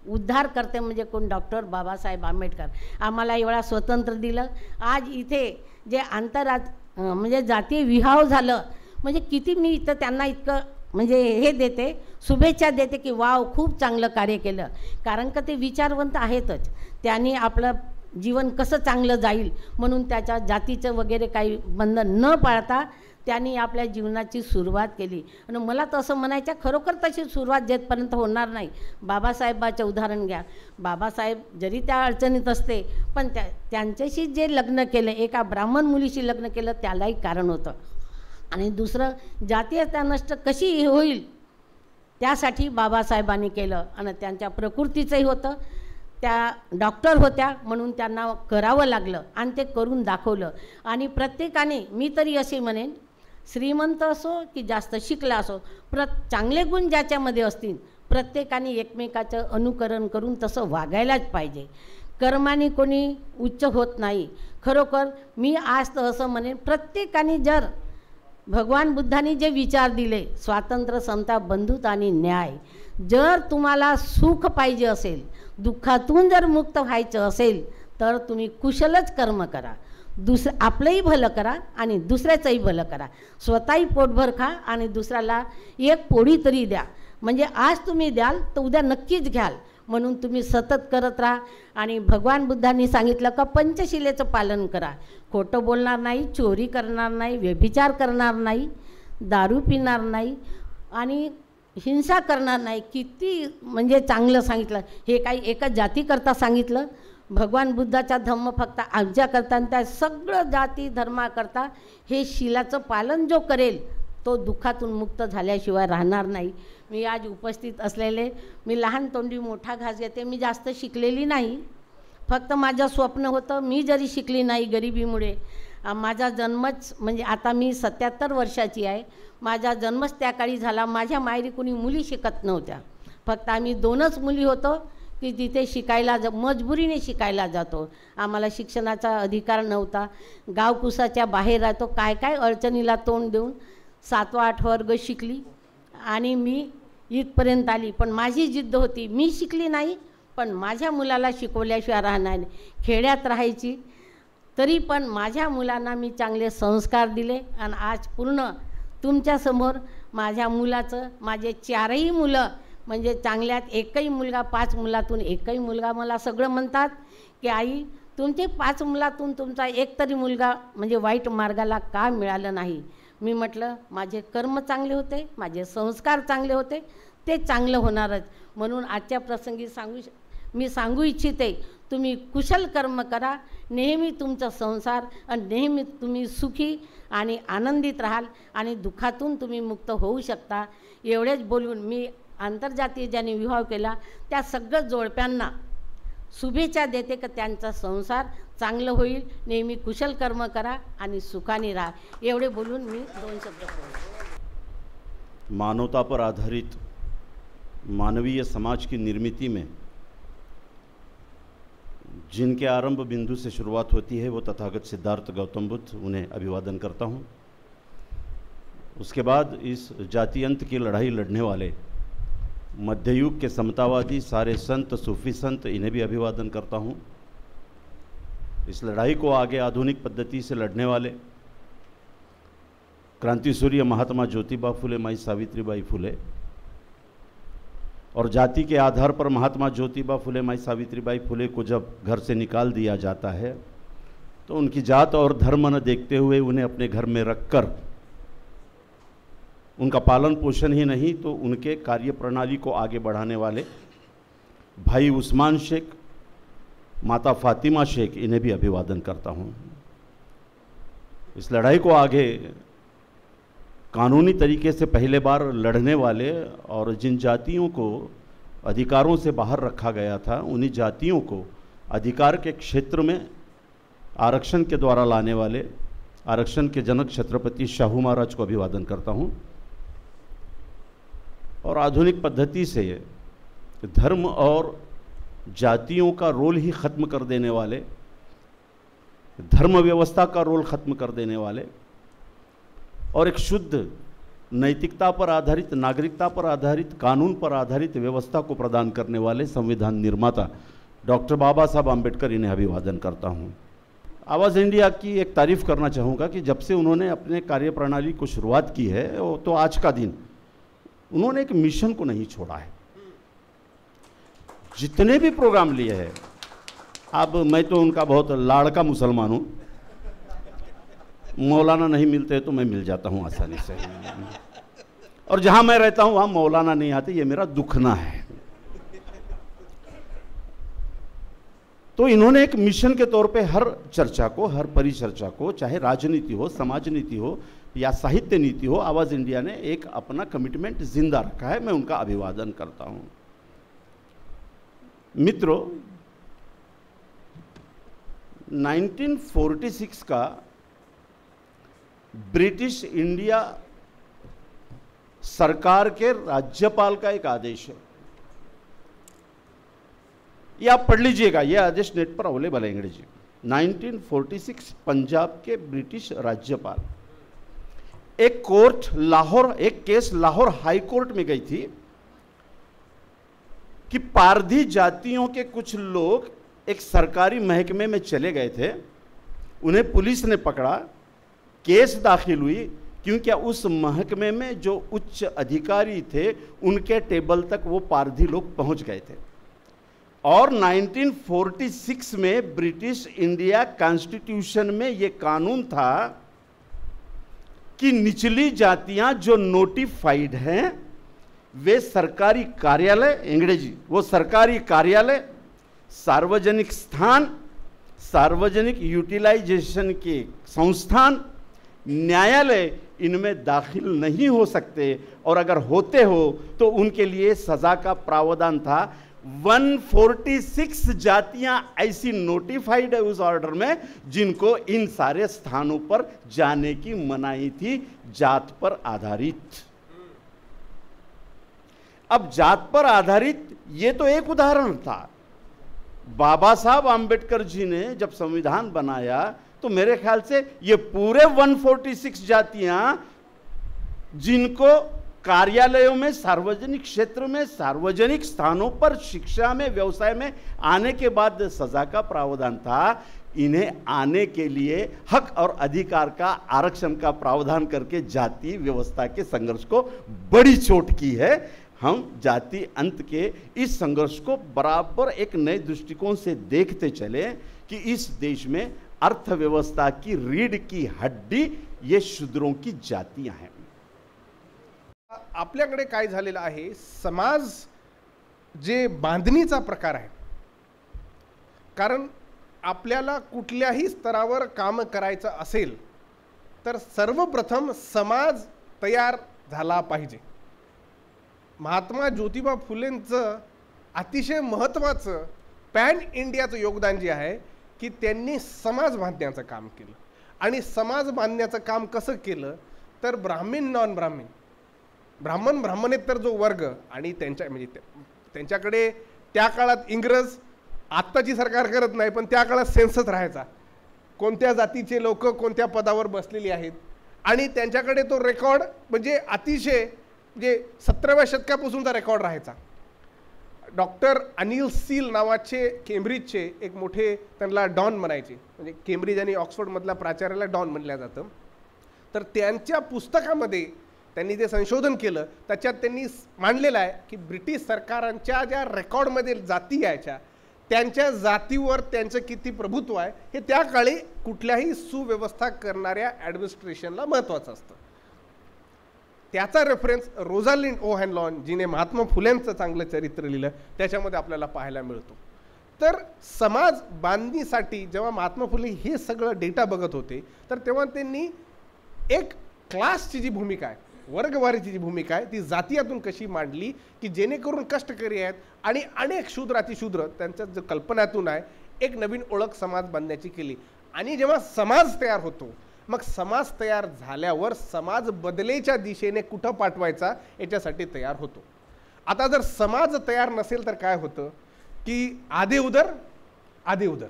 उद्धार करते म्हणजे कोण? डॉक्टर बाबासाहेब आंबेडकर. आम्हाला एवढा स्वातंत्र्य दिलं. आज इथे जे म्हणजे जातीय विवाह झालं म्हणजे किती मी इथं त्यांना इतकं म्हणजे हे देते, शुभेच्छा देते की वाव खूप चांगलं कार्य केलं. कारण का ते विचारवंत आहेतच. त्यांनी आपलं जीवन कसं चांगलं जाईल म्हणून त्याच्या जातीचं वगैरे काही बंधन न पाळता त्यांनी आपल्या जीवनाची सुरुवात केली. आणि मला तर असं म्हणायचं खरोखर तशी सुरुवात जेथपर्यंत होणार नाही. बाबासाहेबाचं उदाहरण घ्या. बाबासाहेब जरी त्या अडचणीत असते पण त्यांच्याशी जे लग्न केलं, एका ब्राह्मण मुलीशी लग्न केलं त्यालाही कारण होतं. आणि दुसरं जातीयता नष्ट कशी होईल त्यासाठी बाबासाहेबांनी केलं. आणि त्यांच्या प्रकृतीचंही होतं, त्या डॉक्टर होत्या म्हणून त्यांना करावं लागलं आणि ते करून दाखवलं. आणि प्रत्येकाने, मी तरी असे म्हणेन, श्रीमंत असो की जास्त शिकला असो, चांगले गुण ज्याच्यामध्ये असतील प्रत्येकाने एकमेकाचं अनुकरण करून तसं वागायलाच पाहिजे. कर्माने कोणी उच्च होत नाही. खरोखर मी आज तर असं म्हणेन, प्रत्येकाने जर भगवान बुद्धांनी जे विचार दिले, स्वातंत्र्य, समता, बंधुता आणि न्याय, जर तुम्हाला सुख पाहिजे असेल, दुःखातून जर मुक्त व्हायचं असेल तर तुम्ही कुशलच कर्म करा. आपलंही भलं करा आणि दुसऱ्याचंही भलं करा. स्वतःही पोटभर खा आणि दुसऱ्याला एक पोळी तरी द्या. म्हणजे आज तुम्ही द्याल तर उद्या नक्कीच घ्याल. म्हणून तुम्ही सतत करत राहा. आणि भगवान बुद्धांनी सांगितलं का पंचशिलेचं पालन करा. खोटं बोलणार नाही, चोरी करणार नाही, व्यभिचार करणार नाही, दारू पिणार नाही आणि हिंसा करणार नाही. किती म्हणजे चांगलं सांगितलं. हे काही एका जातीकरता सांगितलं. भगवान बुद्धाचा धम्म फक्त आमच्याकरता आणि त्या सगळं जाती धर्माकरता. हे शिलाचं पालन जो करेल तो दुःखातून मुक्त झाल्याशिवाय राहणार नाही. मी आज उपस्थित असलेले, मी लहान तोंडी मोठा घास घेते. मी जास्त शिकलेली नाही, फक्त माझं स्वप्न होतं. मी जरी शिकली नाही गरिबीमुळे, माझा जन्मच म्हणजे आता मी 77 वर्षाची आहे. माझा जन्मच त्या काळी झाला. माझ्या माहेरी कोणी मुली शिकत नव्हत्या. फक्त आम्ही 2च मुली होतो की तिथे शिकायला मजबुरीने शिकायला जातो. आम्हाला शिक्षणाचा अधिकार नव्हता. गावकुसाच्या बाहेर राहतो, काय काय अडचणीला तोंड देऊन 7वा-8वा वर्ग शिकली आणि मी इथपर्यंत आली. पण माझी जिद्द होती, मी शिकली नाही पण माझ्या मुलाला शिकवल्याशिवाय राहणार नाही. खेड्यात राहायची तरी पण माझ्या मुलांना मी चांगले संस्कार दिले. आणि आज पूर्ण तुमच्यासमोर माझ्या मुलाचं, माझे 4ही मुलं म्हणजे चांगल्यात, एकही मुलगा, 5 मुलातून एकही मुलगा. मला सगळं म्हणतात की आई तुमचे 5 मुलातून तुमचा एक तरी मुलगा म्हणजे वाईट मार्गाला का मिळालं नाही. मी म्हटलं माझे कर्म चांगले होते, माझे संस्कार चांगले होते, ते चांगलं होणारच. म्हणून आजच्या प्रसंगी मी सांगू इच्छिते, तुम्ही कुशल कर्म करा, नेहमी तुमचा संसार आणि नेहमी तुम्ही सुखी आणि आनंदित राहाल आणि दुःखातून तुम्ही मुक्त होऊ शकता. एवढेच बोलून मी आंतरजातीय ज्यांनी विवाह केला त्या सगळ्या जोडप्यांना शुभेच्छा देते की त्यांचा संसार चांगलं होईल. नेहमी कुशल कर्म करा आणि सुखाने राहा. एवढे बोलून मी 2 शब्द बोलतो. मानवता पर आधारित मानवीय समाज की निर्मिति में जिनके आरंभ बिंदु से शुरुआत होती है वो तथागत सिद्धार्थ गौतम बुद्ध, उन्हें अभिवादन करता हूँ. उसके बाद इस जाति अंत की लड़ाई लड़ने वाले मध्ययुग के समतावादी सारे संत, सूफी संत, इन्हें भी अभिवादन करता हूँ. इस लड़ाई को आगे आधुनिक पद्धति से लड़ने वाले क्रांति सूर्य महात्मा ज्योतिबा फुले, माई सावित्रीबाई फुले, और जाति के आधार पर महात्मा ज्योतिबा फुले, माई सावित्रीबाई फुले को जब घर से निकाल दिया जाता है तो उनकी जात और धर्म न देखते हुए उन्हें अपने घर में रखकर उनका पालन पोषण ही नहीं तो उनके कार्य प्रणाली को आगे बढ़ाने वाले भाई उस्मान शेख, माता फातिमा शेख, इन्हें भी अभिवादन करता हूँ. इस लड़ाई को आगे कानूनी तरीके से पहले बार लड़ने वाले और जिन जातियों को अधिकारों से बाहर रखा गया था उन्हीं जातियों को अधिकार के क्षेत्र में आरक्षण के द्वारा लाने वाले आरक्षण के जनक छत्रपति शाहू महाराज को अभिवादन करता हूँ. और आधुनिक पद्धति से धर्म और जातियों का रोल ही ख़त्म कर देने वाले, धर्म व्यवस्था का रोल ख़त्म कर देने वाले और एक शुद्ध नैतिकता पर आधारित, नागरिकता पर आधारित, कानून पर आधारित व्यवस्था को प्रदान करने वाले संविधान निर्माता डॉक्टर बाबा साहब आम्बेडकर, इन्हें अभिवादन करता हूँ. आवाज़ इंडिया की एक तारीफ़ करना चाहूँगा कि जब से उन्होंने अपने कार्यप्रणाली को शुरुआत की है तो आज का दिन उन्होंने एक मिशन को नहीं छोड़ा है. जितने भी प्रोग्राम लिए हैं, अब मैं तो उनका बहुत लाड़का मुसलमान हूँ, मौलाना नहीं मिलते तो मैं मिल जाता हूँ आसानी से, और जहाँ मैं रहता हूँ वहाँ मौलाना नहीं आते, ये मेरा दुखना है. तो इन्होंने एक मिशन के तौर पे हर चर्चा को, हर परिचर्चा को, चाहे राजनीति हो, समाज नीति हो या साहित्य नीति हो, आवाज़ इंडिया ने एक अपना कमिटमेंट जिंदा रखा है. मैं उनका अभिवादन करता हूं. मित्रों, 1946 का ब्रिटिश इंडिया सरकार के राज्यपाल का एक आदेश है. ये आप पढ़ लीजिएगा, ये आदेश नेट पर अवेलेबल है अंग्रेजी. 1946 पंजाब के ब्रिटिश राज्यपाल, एक कोर्ट लाहौर, एक केस लाहौर हाई कोर्ट में गई थी कि पारधी जातियों के कुछ लोग एक सरकारी महकमे में चले गए थे, उन्हें पुलिस ने पकड़ा, केस दाखिल हुई क्योंकि उस महकमे में जो उच्च अधिकारी थे उनके टेबल तक वो पारधी लोग पहुंच गए थे. और 1946 में ब्रिटिश इंडिया कॉन्स्टिट्यूशन में ये कानून था कि निचली जातियां जो नोटिफाइड हैं वे सरकारी कार्यालय, अंग्रेजी वो सरकारी कार्यालय, सार्वजनिक स्थान, सार्वजनिक यूटिलाइजेशन के संस्थान, न्यायालय, इनमें दाखिल नहीं हो सकते, और अगर होते हो तो उनके लिए सजा का प्रावधान था. 146 जातियां ऐसी नोटिफाइड है उस ऑर्डर में जिनको इन सारे स्थानों पर जाने की मनाही थी, जात पर आधारित. अब जात पर आधारित ये तो एक उदाहरण था. बाबा साहब आम्बेडकर जी ने जब संविधान बनाया तो मेरे ख्याल से ये पूरे 146 जातियां जिनको कार्यालयों में, सार्वजनिक क्षेत्र में, सार्वजनिक स्थानों पर, शिक्षा में, व्यवसाय में आने के बाद सजा का प्रावधान था, इन्हें आने के लिए हक और अधिकार का, आरक्षण का प्रावधान करके जाति व्यवस्था के संघर्ष को बड़ी चोट की है. हम जाति अंत के इस संघर्ष को बराबर एक नए दृष्टिकोण से देखते चले कि इस देश में अर्थव्यवस्था की रीढ़ की हड्डी ये शूद्रों की जातियां हैं. आपल्याकडे काय झालेलं आहे, समाज जे बांधणीचा प्रकार आहे कारण आपल्याला कुठल्याही स्तरावर काम करायचं असेल तर सर्वप्रथम समाज तयार झाला पाहिजे. महात्मा ज्योतिबा फुलेंचं अतिशय महत्त्वाचं पॅन इंडियाचं योगदान जे आहे की त्यांनी समाज बांधण्याचं काम केलं. आणि समाज बांधण्याचं काम कसं केलं तर ब्राह्मण नॉन ब्राह्मण, ब्राह्मणेतर जो वर्ग आणि त्यांच्याकडे त्या काळात इंग्रज आत्ताची सरकार करत नाही पण त्या काळात सेन्सस राहायचा, कोणत्या जातीचे लोक कोणत्या पदावर बसलेली आहेत आणि त्यांच्याकडे तो रेकॉर्ड म्हणजे अतिशय म्हणजे 17व्या शतकापासूनचा रेकॉर्ड राहायचा. डॉक्टर अनिल सील नावाचे केम्ब्रिजचे एक मोठे त्यांना डॉन म्हणायचे, म्हणजे केम्ब्रिज आणि ऑक्सफर्डमधल्या प्राचार्याला डॉन म्हणलं जातं. तर त्यांच्या पुस्तकामध्ये त्यांनी जे संशोधन केलं त्याच्यात त्यांनी मांडलेलं आहे की ब्रिटिश सरकारांच्या ज्या रेकॉर्डमध्ये जाती यायच्या त्यांच्या जातीवर त्यांचं किती प्रभुत्व आहे हे त्या काळी कुठल्याही सुव्यवस्था करणाऱ्या ॲडमिनिस्ट्रेशनला महत्त्वाचं असतं. त्याचा रेफरन्स रोझालिंड ओहॅनलॉन जिने महात्मा फुलेंचं चांगलं चरित्र लिहिलं त्याच्यामध्ये आपल्याला पाहायला मिळतो. तर समाज बांधणीसाठी जेव्हा महात्मा फुले हे सगळं डेटा बघत होते तर तेव्हा त्यांनी एक क्लासची जी भूमिका आहे, वर्गवारीची जी भूमिका आहे ती जातीयातून कशी मांडली की जेणेकरून कष्टकरी आहेत आणि अनेक शूद्रातिशूद्र त्यांच्या जो कल्पनातून आहे एक नवीन ओळख समाज बांधण्याची केली. आणि जेव्हा समाज तयार होतो मग समाज तयार झाल्यावर समाज बदलेच्या दिशेने कुठं पाठवायचा याच्यासाठी तयार होतो. आता जर समाज तयार नसेल तर काय होतं की आधे उदर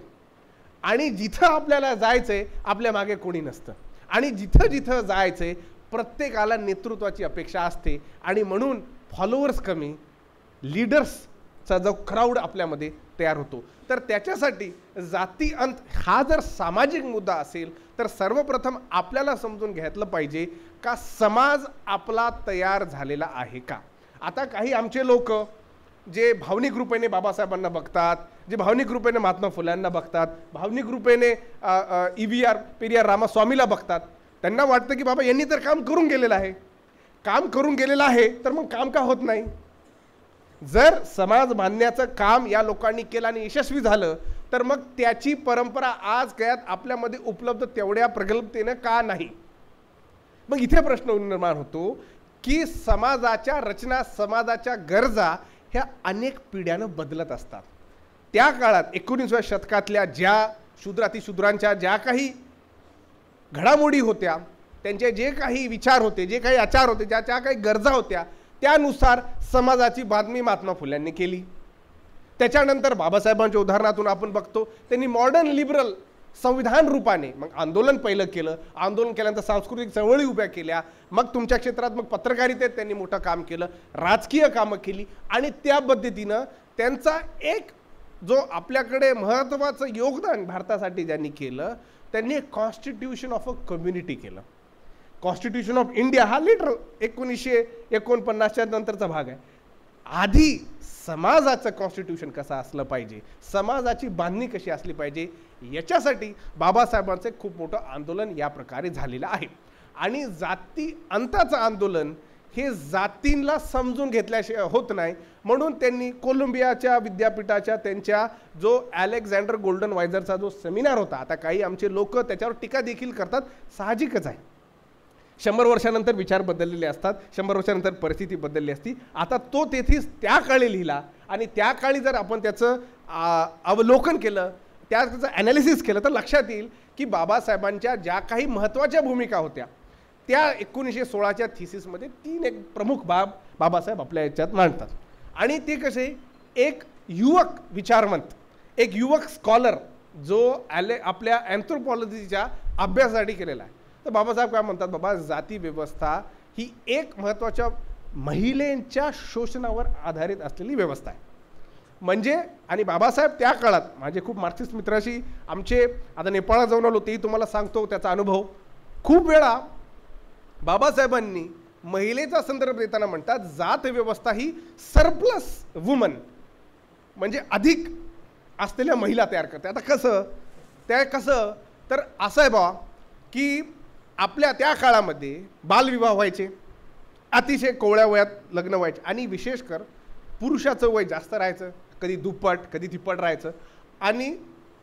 आणि जिथं आपल्याला जायचंय आपल्या मागे कोणी नसतं आणि जिथं जिथं जायचंय प्रत्येकाला नेतृत्वाची अपेक्षा असते आणि म्हणून फॉलोअर्स कमी, लीडर्सचा जो क्राऊड आपल्यामध्ये तयार होतो. तर त्याच्यासाठी जाती अंत हा जर सामाजिक मुद्दा असेल तर सर्वप्रथम आपल्याला समजून घेतलं पाहिजे का समाज आपला तयार झालेला आहे का. आता काही आमचे लोक जे भावनिक रूपेने बाबासाहेबांना बघतात, जे भावनिक रूपेने महात्मा फुल्यांना बघतात, भावनिक रूपेने EVR पेरियार रामास्वामीला बघतात, त्यांना वाटतं की बाबा यांनी तर काम करून गेलेलं आहे तर मग काम का होत नाही. जर समाज बांधण्याचं काम या लोकांनी केलं आणि यशस्वी झालं तर मग त्याची परंपरा आज काळात आपल्यामध्ये उपलब्ध तेवढ्या प्रगल्भतेनं का नाही. मग इथे प्रश्न निर्माण होतो की समाजाच्या रचना, समाजाच्या गरजा ह्या अनेक पिढ्यानं बदलत असतात. त्या काळात 19व्या शतकातल्या ज्या शूद्रातिशूद्रांच्या ज्या काही घडामोडी होत्या, त्यांचे जे काही विचार होते, जे काही आचार होते, ज्या काही गरजा होत्या त्यानुसार समाजाची बांधणी महात्मा फुल्यांनी केली. त्याच्यानंतर बाबासाहेबांच्या उदाहरणातून आपण बघतो त्यांनी मॉडर्न लिबरल संविधान रूपाने मग आंदोलन पहिलं केलं, आंदोलन केल्यानंतर सांस्कृतिक चळवळी उभ्या केल्या, मग तुमच्या क्षेत्रात मग पत्रकारितेत त्यांनी मोठं काम केलं, राजकीय कामं केली आणि त्या पद्धतीनं त्यांचा एक जो आपल्याकडे महत्त्वाचं योगदान भारतासाठी ज्यांनी केलं त्यांनी कॉन्स्टिट्यूशन ऑफ अ कम्युनिटी केलं. कॉन्स्टिट्यूशन ऑफ इंडिया हा लिटरल 1949च्या नंतरचा भाग आहे. आधी समाजाचं कॉन्स्टिट्यूशन कसं असलं पाहिजे, समाजाची बांधणी कशी असली पाहिजे याच्यासाठी बाबासाहेबांचे खूप मोठं आंदोलन या प्रकारे झालेलं आहे. आणि जाती अंताचं आंदोलन हे जातींना समजून घेतल्याशिवाय होत नाही, म्हणून त्यांनी कोलंबियाच्या विद्यापीठाच्या त्यांच्या जो अलेक्झांडर गोल्डन वायझरचा जो सेमिनार होता, आता काही आमचे लोक त्याच्यावर टीका देखील करतात, साहजिकच आहे. 100 वर्षानंतर विचार बदललेले असतात, 100 वर्षानंतर परिस्थिती बदलली असती. आता तो तेथीच त्या काळी लिहिला आणि त्या काळी जर आपण त्याचं अवलोकन केलं, त्याचं ॲनालिसिस केलं तर लक्षात येईल की बाबासाहेबांच्या ज्या काही महत्त्वाच्या भूमिका होत्या त्या 1916च्या थिसिसमध्ये 3 एक प्रमुख बाब बाबासाहेब आपल्या याच्यात मांडतात. आणि ते कसे एक युवक विचारवंत, एक युवक स्कॉलर जो आपल्या अँथ्रोपॉलॉजीच्या अभ्यासासाठी केलेला आहे. तर बाबासाहेब काय म्हणतात, बाबा जाती व्यवस्था ही एक महत्त्वाच्या महिलांच्या शोषणावर आधारित असलेली व्यवस्था आहे. म्हणजे आणि बाबासाहेब त्या काळात माझे खूप मार्क्सिस्ट मित्राशी आमचे आता नेपाळला जाऊन आलो तेही तुम्हाला सांगतो त्याचा अनुभव. खूप वेळा बाबासाहेबांनी महिलेचा संदर्भ देताना म्हणतात जात व्यवस्था ही सरप्लस वुमन म्हणजे अधिक असलेल्या महिला तयार करते. आता कसं तर असं आहे बा की आपल्या त्या काळामध्ये बालविवाह व्हायचे, अतिशय कोवळ्या वयात लग्न व्हायचे आणि विशेषकर पुरुषाचं वय जास्त राहायचं, कधी दुप्पट कधी तिप्पट राहायचं आणि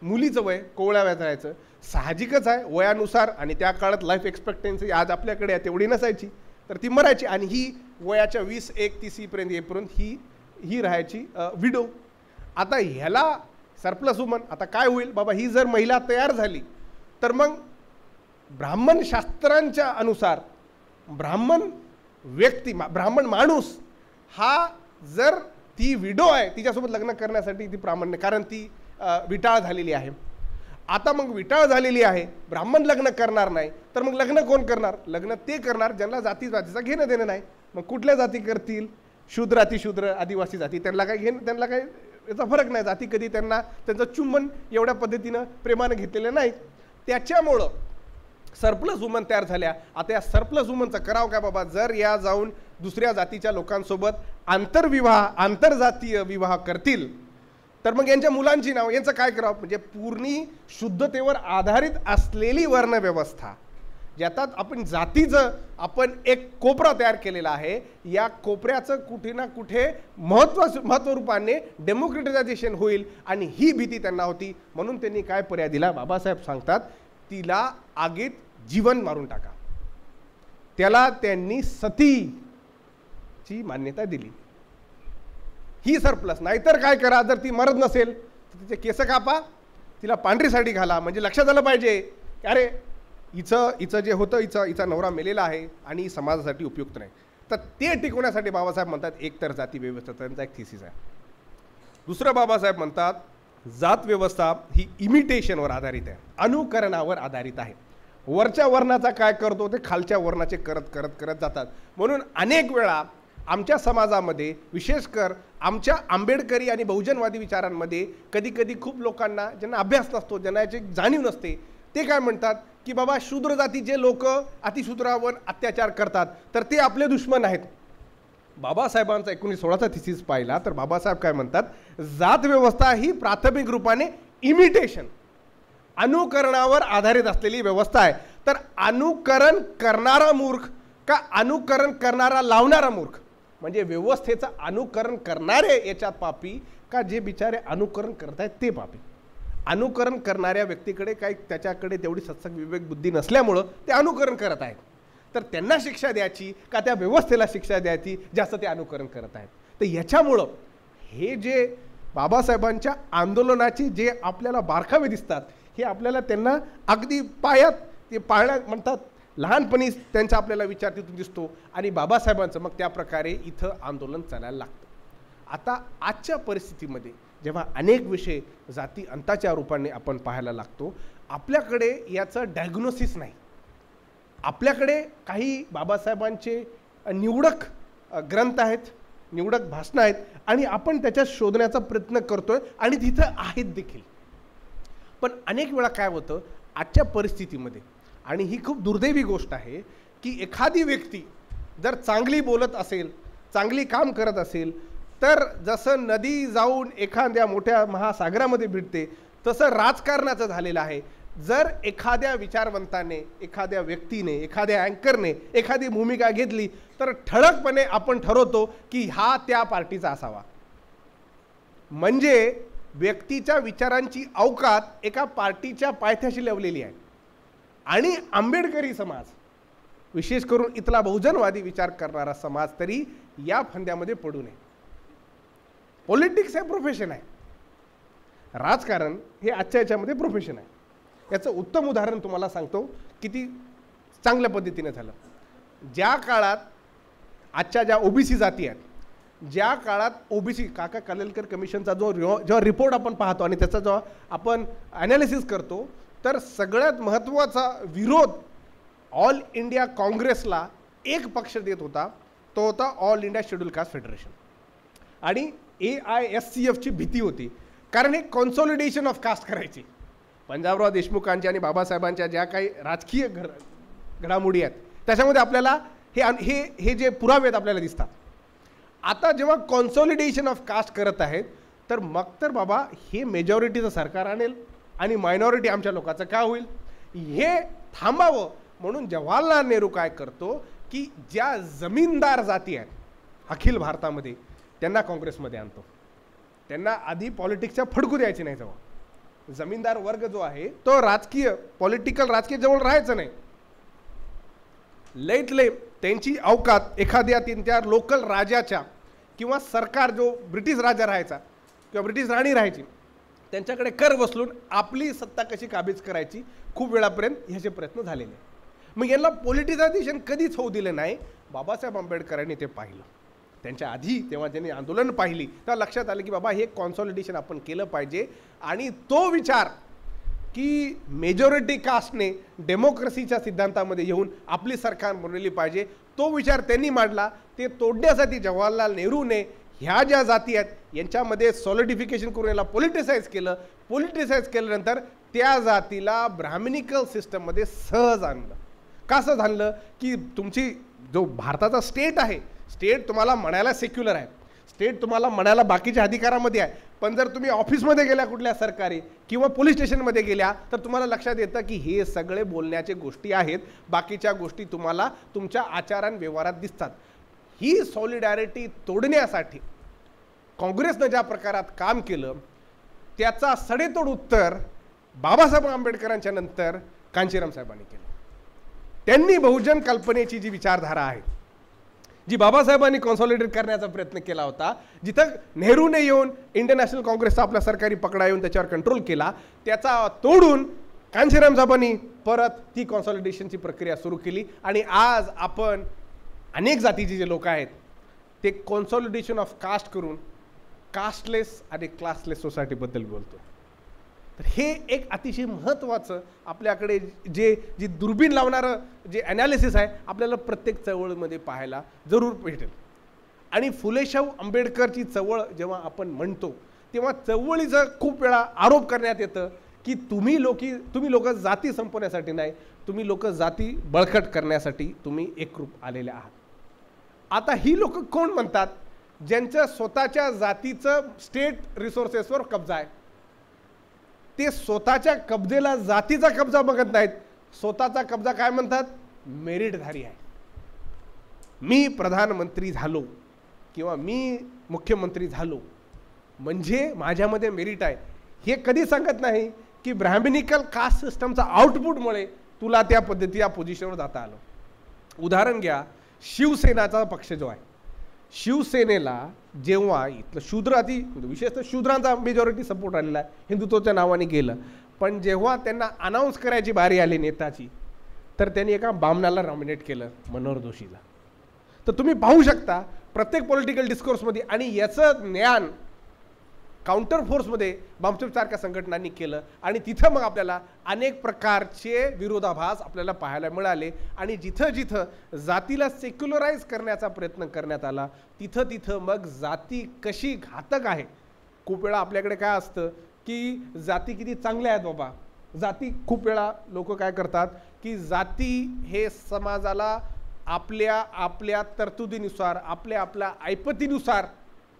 मुलीचं वय कोवळ्या वयाचं साहजिकच आहे वयानुसार, आणि त्या काळात लाईफ एक्सपेक्टन्सी आज आपल्याकडे आहे तेवढी नसायची, तर ती मरायची आणि ही वयाच्या 20-31 पर्यंत येईपर्यंत ही राहायची विडो. आता ह्याला सरप्लस वुमन, आता काय होईल बाबा, ही जर महिला तयार झाली तर मग ब्राह्मण शास्त्रांच्या अनुसार ब्राह्मण माणूस हा जर ती विडो आहे तिच्यासोबत लग्न करण्यासाठी ती प्रामाण्य, कारण ती विटाळ झालेली आहे. आता मग विटाळ झालेली आहे, ब्राह्मण लग्न करणार नाही, तर मग लग्न कोण करणार? लग्न ते करणार ज्यांना जातीचा घेणं देणं नाही. मग कुठल्या जाती करतील? शूद्र, अतिशूद्र, आदिवासी जाती, त्यांना काही याचा फरक नाही. जाती कधी त्यांचं चुंबन एवढ्या पद्धतीनं प्रेमानं घेतलेलं नाही. त्याच्यामुळं सरप्लस वुमन तयार झाल्या. आता या सरप्लस वुमनचं करावं काय बाबा, जर या जाऊन दुसऱ्या जातीच्या लोकांसोबत आंतरजातीय विवाह करतील तर मग यांच्या मुलांची नाव यांचं काय करावं? म्हणजे पूर्णी शुद्धतेवर आधारित असलेली वर्णव्यवस्था, ज्यात आपण जातीचं आपण एक कोपरा तयार केलेला आहे, या कोपऱ्याचं कुठे ना कुठे महत्त्वरूपाने डेमोक्रेटायझेशन होईल, आणि ही भीती त्यांना होती. म्हणून त्यांनी काय पर्याय दिला? बाबासाहेब सांगतात तिला आगीत जीवन मारून टाका. त्याला त्यांनी सतीची मान्यता दिली. ही सरप्लस. नाहीतर काय करा, जर ती मरत नसेल तर तिचे केस कापा, तिला पांढरी साडी घाला, म्हणजे लक्षात आलं पाहिजे की अरे हिचं जे होतं हिचा नवरा मेलेला आहे आणि समाजासाठी उपयुक्त नाही. तर ते टिकवण्यासाठी बाबासाहेब म्हणतात एकतर जाती व्यवस्था, त्यांचा एक थिसिस आहे. दुसरं बाबासाहेब म्हणतात जात व्यवस्था ही इमिटेशनवर आधारित आहे, अनुकरणावर आधारित आहे. वरच्या वर्णाचा काय करतो ते खालच्या वर्णाचे करत जातात. म्हणून अनेक वेळा आमच्या समाजामध्ये, विशेषकर आमच्या आंबेडकरी आणि बहुजनवादी विचारांमध्ये, कधी कधी खूप लोकांना ज्यांना अभ्यास नसतो, ज्यांना याची जाणीव नसते, ते काय म्हणतात की बाबा शूद्र जातीचे लोक अतिशूद्रावर अत्याचार करतात तर ते आपले दुश्मन आहेत. बाबासाहेबांचा 1916चा थिसिस पाहिला तर बाबासाहेब काय म्हणतात, जात व्यवस्था ही प्राथमिक रूपाने इमिटेशन, अनुकरणावर आधारित असलेली व्यवस्था आहे. तर अनुकरण करणारा मूर्ख का अनुकरण करणारा लावणारा मूर्ख? म्हणजे व्यवस्थेचं अनुकरण करणारे याच्यात पापी का जे बिचारे अनुकरण करतायत ते पापी? अनुकरण करणाऱ्या व्यक्तीकडे काही त्याच्याकडे तेवढी सत्संग विवेक बुद्धी नसल्यामुळं ते अनुकरण करत आहेत. तर त्यांना शिक्षा द्यायची का त्या व्यवस्थेला शिक्षा द्यायची जास्त ते अनुकरण करत आहेत? तर याच्यामुळं हे जे बाबासाहेबांच्या आंदोलनाचे जे आपल्याला बारकावे दिसतात हे आपल्याला त्यांना अगदी पायात ते पाळण्यात म्हणतात, लहानपणी त्यांचा आपल्याला विचार तिथून दिसतो आणि बाबासाहेबांचं मग त्या प्रकारे इथं आंदोलन चालायला लागतं. आता आजच्या परिस्थितीमध्ये जेव्हा अनेक विषय जाती अंताच्या रूपाने आपण पाहायला लागतो, आपल्याकडे याचं डायग्नोसिस नाही. आपल्याकडे काही बाबासाहेबांचे निवडक ग्रंथ आहेत, निवडक भाषणं आहेत आणि आपण त्याच्यात शोधण्याचा प्रयत्न करतोय आणि तिथं आहेत देखील. पण अनेक वेळा काय होतं आजच्या परिस्थितीमध्ये, आणि ही खूप दुर्दैवी गोष्ट आहे की एखादी व्यक्ती जर चांगली बोलत असेल, चांगली काम करत असेल, तर जसं नदी जाऊन एखाद्या मोठ्या महासागरामध्ये भिडते तसं राजकारणाचं झालेलं आहे. जर एखाद्या विचारवंताने, एखाद्या व्यक्तीने, एखाद्या अँकरने एखादी भूमिका घेतली तर ठळकपणे आपण ठरवतो की हा त्या पार्टीचा असावा. म्हणजे व्यक्तीच्या विचारांची अवकात एका पार्टीच्या पायथ्याशी लावलेली आहे. आणि आंबेडकरी समाज, विशेष करून इथला बहुजनवादी विचार करणारा समाज तरी या फंद्यामध्ये पडू नये. पॉलिटिक्स हे प्रोफेशन आहे, राजकारण हे आजच्या याच्यामध्ये प्रोफेशन आहे. याचं उत्तम उदाहरण तुम्हाला सांगतो किती चांगल्या पद्धतीने झालं. ज्या काळात आजच्या ज्या ओबीसी जाती आहेत, ज्या काळात ओबीसी काका कालेलकर कमिशनचा जेव्हा रिपोर्ट आपण पाहतो आणि त्याचा जेव्हा आपण ॲनालिसिस करतो तर सगळ्यात महत्त्वाचा विरोध ऑल इंडिया काँग्रेसला एक पक्ष देत होता, तो होता all India scheduled caste federation. आणि AISCFची भीती होती, कारण हे कॉन्सॉलिडेशन ऑफ कास्ट करायची. पंजाबराव देशमुखांच्या आणि बाबासाहेबांच्या ज्या काही राजकीय घडामोडी आहेत त्याच्यामध्ये आपल्याला हे जे पुरावे आहेत आपल्याला दिसतात. आता जेव्हा कॉन्सॉलिडेशन ऑफ कास्ट करत आहेत तर मग तर बाबा हे मेजॉरिटीचं सरकार आणेल आणि मायनॉरिटी आमच्या लोकांचं काय होईल, हे थांबावं म्हणून जवाहरलाल नेहरू काय करतो की ज्या जमीनदार जाती आहेत अखिल भारतामध्ये त्यांना काँग्रेसमध्ये आणतो. त्यांना आधी पॉलिटिक्सच्या फडकू द्यायची नाही. जेव्हा जमीनदार वर्ग जो आहे तो राजकीय राजकीय जवळ राहायचं नाही. लईत लई त्यांची अवकात एखाद्या 3-4 लोकल राजाच्या किंवा सरकार जो ब्रिटिश राजा राहायचा किंवा ब्रिटिश राणी राहायची त्यांच्याकडे कर वसलून आपली सत्ता कशी काबीज करायची खूप वेळापर्यंत ह्याचे प्रयत्न झालेले. मग यांना पॉलिटिसायझेशन कधीच होऊ दिलं नाही. बाबासाहेब आंबेडकरांनी ते पाहिलं. त्यांच्या आधी तेव्हा त्यांनी आंदोलन पाहिली तेव्हा लक्षात आलं की बाबा हे कॉन्सॉलिडेशन आपण केलं पाहिजे. आणि तो विचार की मेजॉरिटी कास्टने डेमोक्रेसीच्या सिद्धांतामध्ये येऊन आपली सरकार बनवली पाहिजे तो विचार त्यांनी मांडला. ते तोडण्यासाठी जवाहरलाल नेहरूने ह्या ज्या जाती आहेत यांच्यामध्ये सॉलिडिफिकेशन करून याला पॉलिटिसाइज केल्यानंतर त्या जातीला ब्राह्मणिकल सिस्टममध्ये सहज आणलं. कसं आणलं की तुमची जो भारताचा स्टेट आहे स्टेट तुम्हाला म्हणायला सेक्युलर आहे, स्टेट तुम्हाला म्हणायला बाकीच्या अधिकारामध्ये आहे, पण जर तुम्ही ऑफिसमध्ये गेल्या कुठल्या सरकारी किंवा पोलीस स्टेशनमध्ये गेल्या तर तुम्हाला लक्षात येतं की हे सगळे बोलण्याचे गोष्टी आहेत, बाकीच्या गोष्टी तुम्हाला तुमच्या आचारान व्यवहारात दिसतात. ही सॉलिडॅरिटी तोडण्यासाठी काँग्रेसनं ज्या प्रकारात काम केलं त्याचा सडेतोड उत्तर बाबासाहेब आंबेडकरांच्या नंतर कांशीराम साहेबांनी केलं. त्यांनी बहुजन कल्पनेची जी विचारधारा आहे जी बाबासाहेबांनी कॉन्सॉलिडेट करण्याचा प्रयत्न केला होता, जिथं नेहरूने येऊन इंडियन नॅशनल काँग्रेसचा आपला सरकारी पकडा येऊन त्याच्यावर कंट्रोल केला, त्याचा तोडून कांशीराम साहेबांनी परत ती कॉन्सॉलिडेशनची प्रक्रिया सुरू केली. आणि आज आपण अनेक जातीचे जे लोक आहेत ते कॉन्सॉलिडेशन ऑफ कास्ट करून कास्टलेस आणि क्लासलेस सोसायटीबद्दल बोलतो. तर हे एक अतिशय महत्त्वाचं आपल्याकडे जी दुर्बीण लावणारं जे ॲनालिसिस आहे आपल्याला प्रत्येक चळवळीमध्ये पाहायला जरूर भेटेल. आणि फुलेशाहू आंबेडकरची चळवळ जेव्हा आपण म्हणतो तेव्हा चळवळीचं खूप वेळा आरोप करण्यात येतं की तुम्ही लोक जाती संपवण्यासाठी नाही, तुम्ही लोक जाती बळकट करण्यासाठी तुम्ही एकरूप आलेले आहात. आता ही लोक कोण म्हणतात ज्यांच्या स्वतःच्या जातीचं स्टेट रिसोर्सेसवर कब्जा आहे. ते स्वतःच्या कब्जेला जातीचा कब्जा बघत नाहीत, स्वतःचा कब्जा काय म्हणतात मेरिटधारी आहे. मी प्रधानमंत्री झालो किंवा मी मुख्यमंत्री झालो म्हणजे माझ्यामध्ये मेरिट आहे. हे कधी सांगत नाही की ब्राह्मणिकल कास्ट सिस्टमचा आउटपुटमुळे तुला त्या पद्धतीच्या पोझिशनवर जाता आलं. उदाहरण घ्या, शिवसेनाचा पक्ष जो आहे, शिवसेनेला जेव्हा इथलं शूद्र आधी विशेषतः शूद्रांचा मेजॉरिटी सपोर्ट आलेला आहे, हिंदुत्वाच्या नावाने गेलं, पण जेव्हा त्यांना अनाऊन्स करायची बारी आली नेताची तर त्यांनी एका बामणाला नॉमिनेट केलं, मनोहर जोशीला. तर तुम्ही पाहू शकता प्रत्येक पॉलिटिकल डिस्कोर्समध्ये आणि याचं ज्ञान काउंटर फोर्समध्ये बामसेफसारख्या संघटनांनी केलं आणि तिथं मग आपल्याला अनेक प्रकारचे विरोधाभास आपल्याला पाहायला मिळाले. आणि जिथं जिथं जातीला सेक्युलराइज करण्याचा प्रयत्न करण्यात आला तिथं मग जाती कशी घातक आहे. खूप वेळा आपल्याकडे काय असतं की जाती किती चांगल्या आहेत बाबा, जाती खूप वेळा लोक काय करतात की जाती हे समाजाला आपल्या तरतुदीनुसार आपल्या ऐपतीनुसार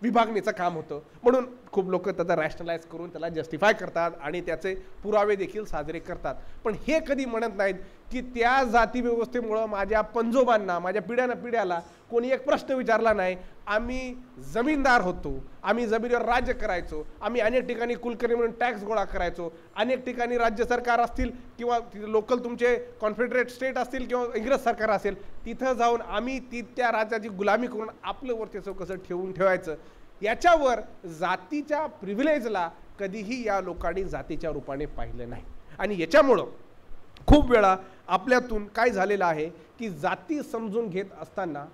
विभागणीचं काम होतं म्हणून खूप लोक त्याचा रॅशनलाइज करून त्याला जस्टिफाय करतात आणि त्याचे पुरावे देखील साजरे करतात. पण हे कधी म्हणत नाहीत की त्या जाती व्यवस्थेमुळं माझ्या पंजोबांना माझ्या पिढ्याला कोणी एक प्रश्न विचारला नाही, आम्ही जमीनदार होतो, आम्ही जमिनीवर राज्य करायचो, आम्ही अनेक ठिकाणी कुलकर्णी म्हणून टॅक्स गोळा करायचो, अनेक ठिकाणी राज्य सरकार असतील किंवा लोकल तुमचे कॉन्फेडरेट स्टेट असतील किंवा इंग्रज सरकार असेल तिथं जाऊन आम्ही त्या राज्याची गुलामी करून आपलं वर्चस्व कसं ठेवायचं याच्यावर जातीच्या प्रिव्हिलेजला कधीही या लोकांनी जातीच्या रूपाने पाहिलं नाही. आणि याच्यामुळं खूप वेळा आपल्यातून काय झालेलं आहे की जाती समजून घेत असताना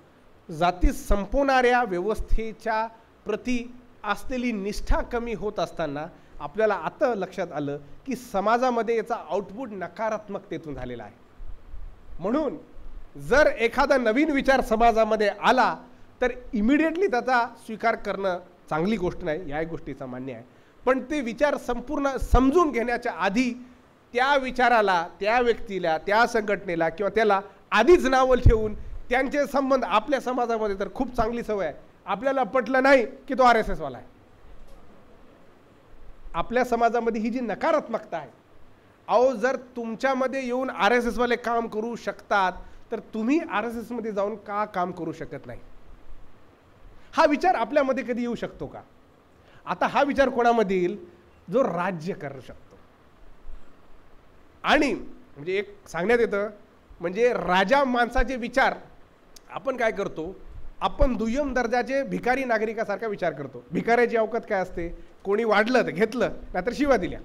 जाती संपवणाऱ्या व्यवस्थेच्या प्रती असलेली निष्ठा कमी होत असताना आपल्याला आता लक्षात आलं की समाजामध्ये याचा आउटपुट नकारात्मकतेतून झालेला आहे. म्हणून जर एखादा नवीन विचार समाजामध्ये आला तर इमिडिएटली त्याचा स्वीकार करणं चांगली गोष्ट नाही, या गोष्टीचा मान्य आहे. पण ते विचार संपूर्ण समजून घेण्याच्या आधी त्या विचाराला, त्या व्यक्तीला, त्या संघटनेला किंवा त्याला आधीच नावं ठेवून त्यांचे संबंध आपल्या समाजामध्ये तर खूप चांगली सवय आहे, आपल्याला पटलं नाही की तो RSS वाला आहे. आपल्या समाजामध्ये ही जी नकारात्मकता आहे, अहो जर तुमच्यामध्ये येऊन RSS वाले काम करू शकतात तर तुम्ही RSS मध्ये जाऊन का काम करू शकत नाही? हा विचार आपल्यामध्ये कधी येऊ शकतो का? आता हा विचार कोणामध्ये येईल? जो राज्य करू शकतो, आणि म्हणजे एक सांगण्यात येतं, म्हणजे राजा माणसाचे विचार आपण काय करतो, आपण दुय्यम दर्जाचे भिकारी नागरिकासारखा विचार करतो. भिकाऱ्याची अवकात काय असते, कोणी वाढलं तर घेतलं, नाहीतर शिव्या दिल्या,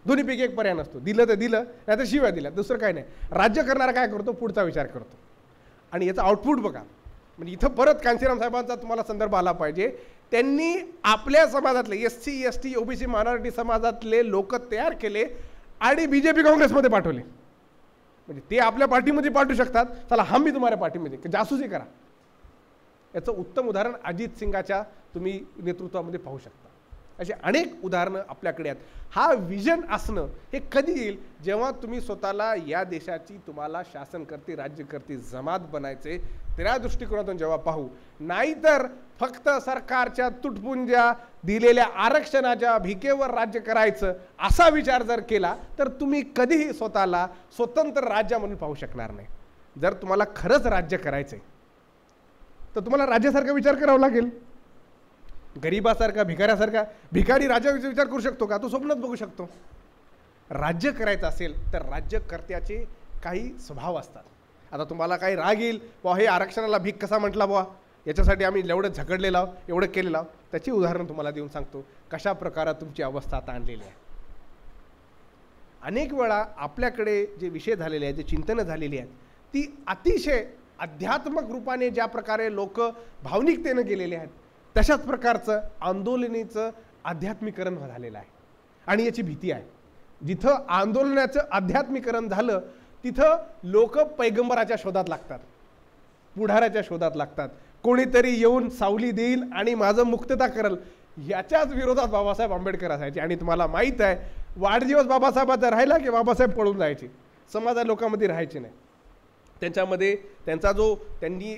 दोन्हीपैकी एक पर्याय नसतो. दिलं तर दिलं, नाहीतर शिव्या दिल्या, दुसरं काय नाही. राज्य करणारा काय करतो, पुढचा विचार करतो. आणि याचा आउटपुट बघा. म्हणजे इथं परत कांशीराम साहेबांचा तुम्हाला संदर्भ आला पाहिजे. त्यांनी आपल्या समाजातले SC ST OBC मायनॉरिटी समाजातले लोक तयार केले आणि BJP काँग्रेसमध्ये पाठवले. म्हणजे ते आपल्या पार्टीमध्ये पाठवू शकतात, चला हम भी तुम्हाऱ्या पार्टीमध्ये, जासूसी करा. याचं उत्तम उदाहरण अजित सिंगाच्या तुम्ही नेतृत्वामध्ये पाहू शकता. अशी अनेक उदाहरणं आपल्याकडे आहेत. हा विजन असणं हे कधी येईल, जेव्हा तुम्ही स्वतःला या देशाची तुम्हाला शासनकर्ती राज्यकर्ती जमात बनायचे, त्या दृष्टिकोनातून जेव्हा पाहू. नाहीतर फक्त सरकारच्या तुटपुंज्या दिलेल्या आरक्षणाच्या भिकेवर राज्य करायचं असा विचार जर केला तर तुम्ही कधीही स्वतःला स्वतंत्र राज्य म्हणून पाहू शकणार नाही. जर तुम्हाला खरंच राज्य करायचंय तर तुम्हाला राज्यासारखा विचार करावा लागेल. गरीबासारखा, भिकाऱ्यासारखा. भिकारी राज्याचा विचार करू शकतो का, तो स्वप्नात बघू शकतो. राज्य करायचं असेल तर राज्यकर्त्याचे काही स्वभाव असतात. आता तुम्हाला काही राग येईल, बुवा हे आरक्षणाला भीक कसा म्हटला, बुवा याच्यासाठी आम्ही एवढं झगडलेलो आहोत, एवढं केलेलं आहोत. त्याची उदाहरण तुम्हाला देऊन सांगतो कशा प्रकारात तुमची अवस्था आता आणलेली आहे. अनेक वेळा आपल्याकडे जे विषय झालेले आहेत, जे चिंतनं झालेली आहेत, ती अतिशय आध्यात्मक रूपाने ज्या प्रकारे लोक भावनिकतेनं गेलेले आहेत, तशाच प्रकारचं आंदोलनाचं आध्यात्मिकरण झालेलं आहे. आणि याची भीती आहे. जिथं आंदोलनाचं आध्यात्मिकरण झालं तिथं लोक पैगंबराच्या शोधात लागतात, पुढाऱ्याच्या शोधात लागतात. कोणीतरी येऊन सावली देईल आणि माझं मुक्तता करल, याच्याच विरोधात बाबासाहेब आंबेडकर असायचे. आणि तुम्हाला माहीत आहे, वाढदिवस बाबासाहेबाचा राहिला की बाबासाहेब पळून जायचे, समाजा लोकांमध्ये राहायचे नाही. त्यांच्यामध्ये त्यांचा जो त्यांनी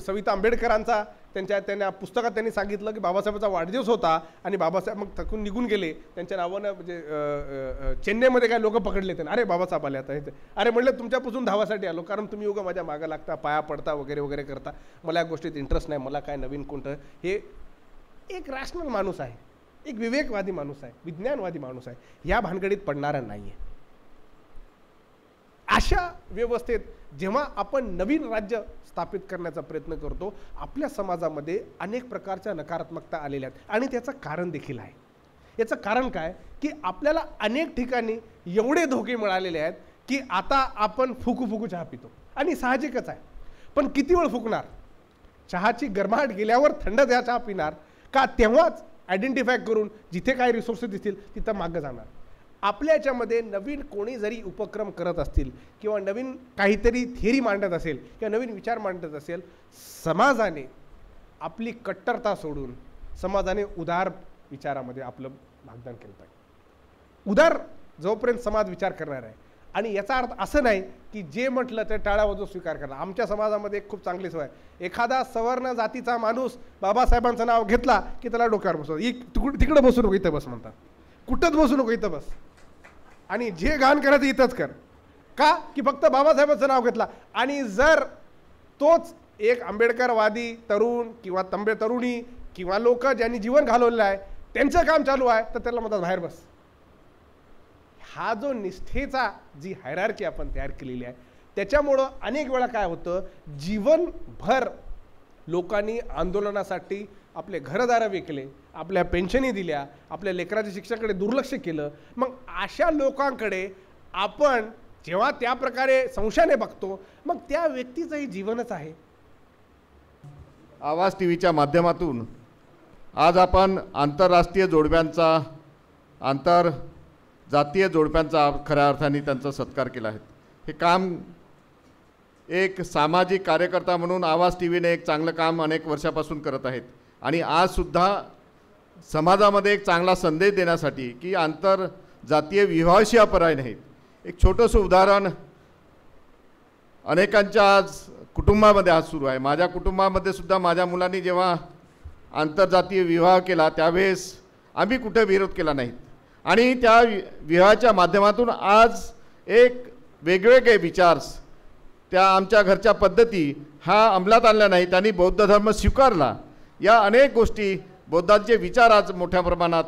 सविता आंबेडकरांचा त्यांना पुस्तकात त्यांनी सांगितलं की बाबासाहेबांचा वाढदिवस होता आणि बाबासाहेब मग थकून निघून गेले. त्यांच्या नावानं म्हणजे चेन्नईमध्ये काय लोक पकडले त्यांना, अरे बाबासाहेब आले आता. अरे म्हणलं तुमच्यापासून धावासाठी आलो, कारण तुम्ही उगा माझ्या मागं लागता, पाया पडता वगैरे वगैरे करता, मला या गोष्टीत इंटरेस्ट नाही, मला काय नवीन कोणतं. हे एक रॅशनल माणूस आहे, एक विवेकवादी माणूस आहे, विज्ञानवादी माणूस आहे, या भानगडीत पडणारा नाही आहे. अशा व्यवस्थेत जेव्हा आपण नवीन राज्य स्थापित करण्याचा प्रयत्न करतो, आपल्या समाजामध्ये अनेक प्रकारच्या नकारात्मकता आलेल्या आहेत. आणि त्याचं कारण देखील आहे. याचं कारण काय की आपल्याला अनेक ठिकाणी एवढे धोके मिळालेले आहेत की आता आपण फुकू चहा पितो. आणि साहजिकच आहे, पण किती वेळ फुकणार. चहाची गरमाहट गेल्यावर थंड चहा पिणार का, तेव्हाच आयडेंटिफाय करून जिथे काही रिसोर्सेस दिसतील तिथं मागं जाणार. आपल्या याच्यामध्ये नवीन कोणी जरी उपक्रम करत असतील किंवा नवीन काहीतरी थिअरी मांडत असेल किंवा नवीन विचार मांडत असेल, समाजाने आपली कट्टरता सोडून समाजाने उदार विचारामध्ये आपलं भागदान केलं पाहिजे. उदार जोपर्यंत समाज विचार करणार आहे. आणि याचा अर्थ असं नाही की जे म्हटलं ते टाळावाजून स्वीकार करा. आमच्या समाजामध्ये एक खूप चांगली सवय आहे, एखादा सवर्ण जातीचा माणूस बाबासाहेबांचं नाव घेतला की त्याला डोक्यावर बसवतो. तिकडं बसू नको, इथं बस म्हणतात. कुठंच बसू नको, इथं बस. आणि जे गाण करायचं इथंच कर. का की फक्त बाबासाहेबांचं नाव घेतला. आणि जर तोच एक आंबेडकरवादी तरुण किंवा तरुणी किंवा लोक ज्यांनी जीवन घालवलेलं आहे त्यांचं काम चालू आहे तर त्याला म्हणतात बाहेर बस. हा जो निष्ठेचा जी हायरार्की आपण तयार केलेली आहे, त्याच्यामुळं अनेक वेळा काय होतं, जीवनभर लोकांनी आंदोलनासाठी आपले घरदारं विकले, आपल्या पेन्शनी दिल्या, आपल्या लेकराच्या शिक्षणाकडे दुर्लक्ष केलं. मग अशा लोकांकडे आपण जेव्हा त्या प्रकारे संशयाने बघतो, मग त्या व्यक्तीचंही जीवनच आहे. आवाज टीव्हीच्या माध्यमातून आज आपण आंतरराष्ट्रीय जोडप्यांचा, आंतरजातीय जोडप्यांचा खऱ्या अर्थाने त्यांचा सत्कार केला आहे. हे काम एक सामाजिक कार्यकर्ता म्हणून आवाज टीव्हीने एक चांगलं काम अनेक वर्षापासून करत आहेत. आणि आजसुद्धा समाजामध्ये एक चांगला संदेश देण्यासाठी की आंतरजातीय विवाहाशी पर्याय नाहीत. एक छोटंसं उदाहरण अनेकांच्या आज कुटुंबामध्ये आज सुरू आहे. माझ्या कुटुंबामध्ये सुद्धा माझ्या मुलांनी जेव्हा आंतरजातीय विवाह केला त्यावेळेस आम्ही कुठे विरोध केला नाही. आणि त्या विवाहाच्या माध्यमातून आज एक वेगवेगळे विचार, त्या आमच्या घरच्या पद्धती हा अंमलात आणल्या नाही. त्यांनी बौद्ध धर्म स्वीकारला. या अनेक गोष्टी, बौद्धांचे विचार आज मोठ्या प्रमाणात,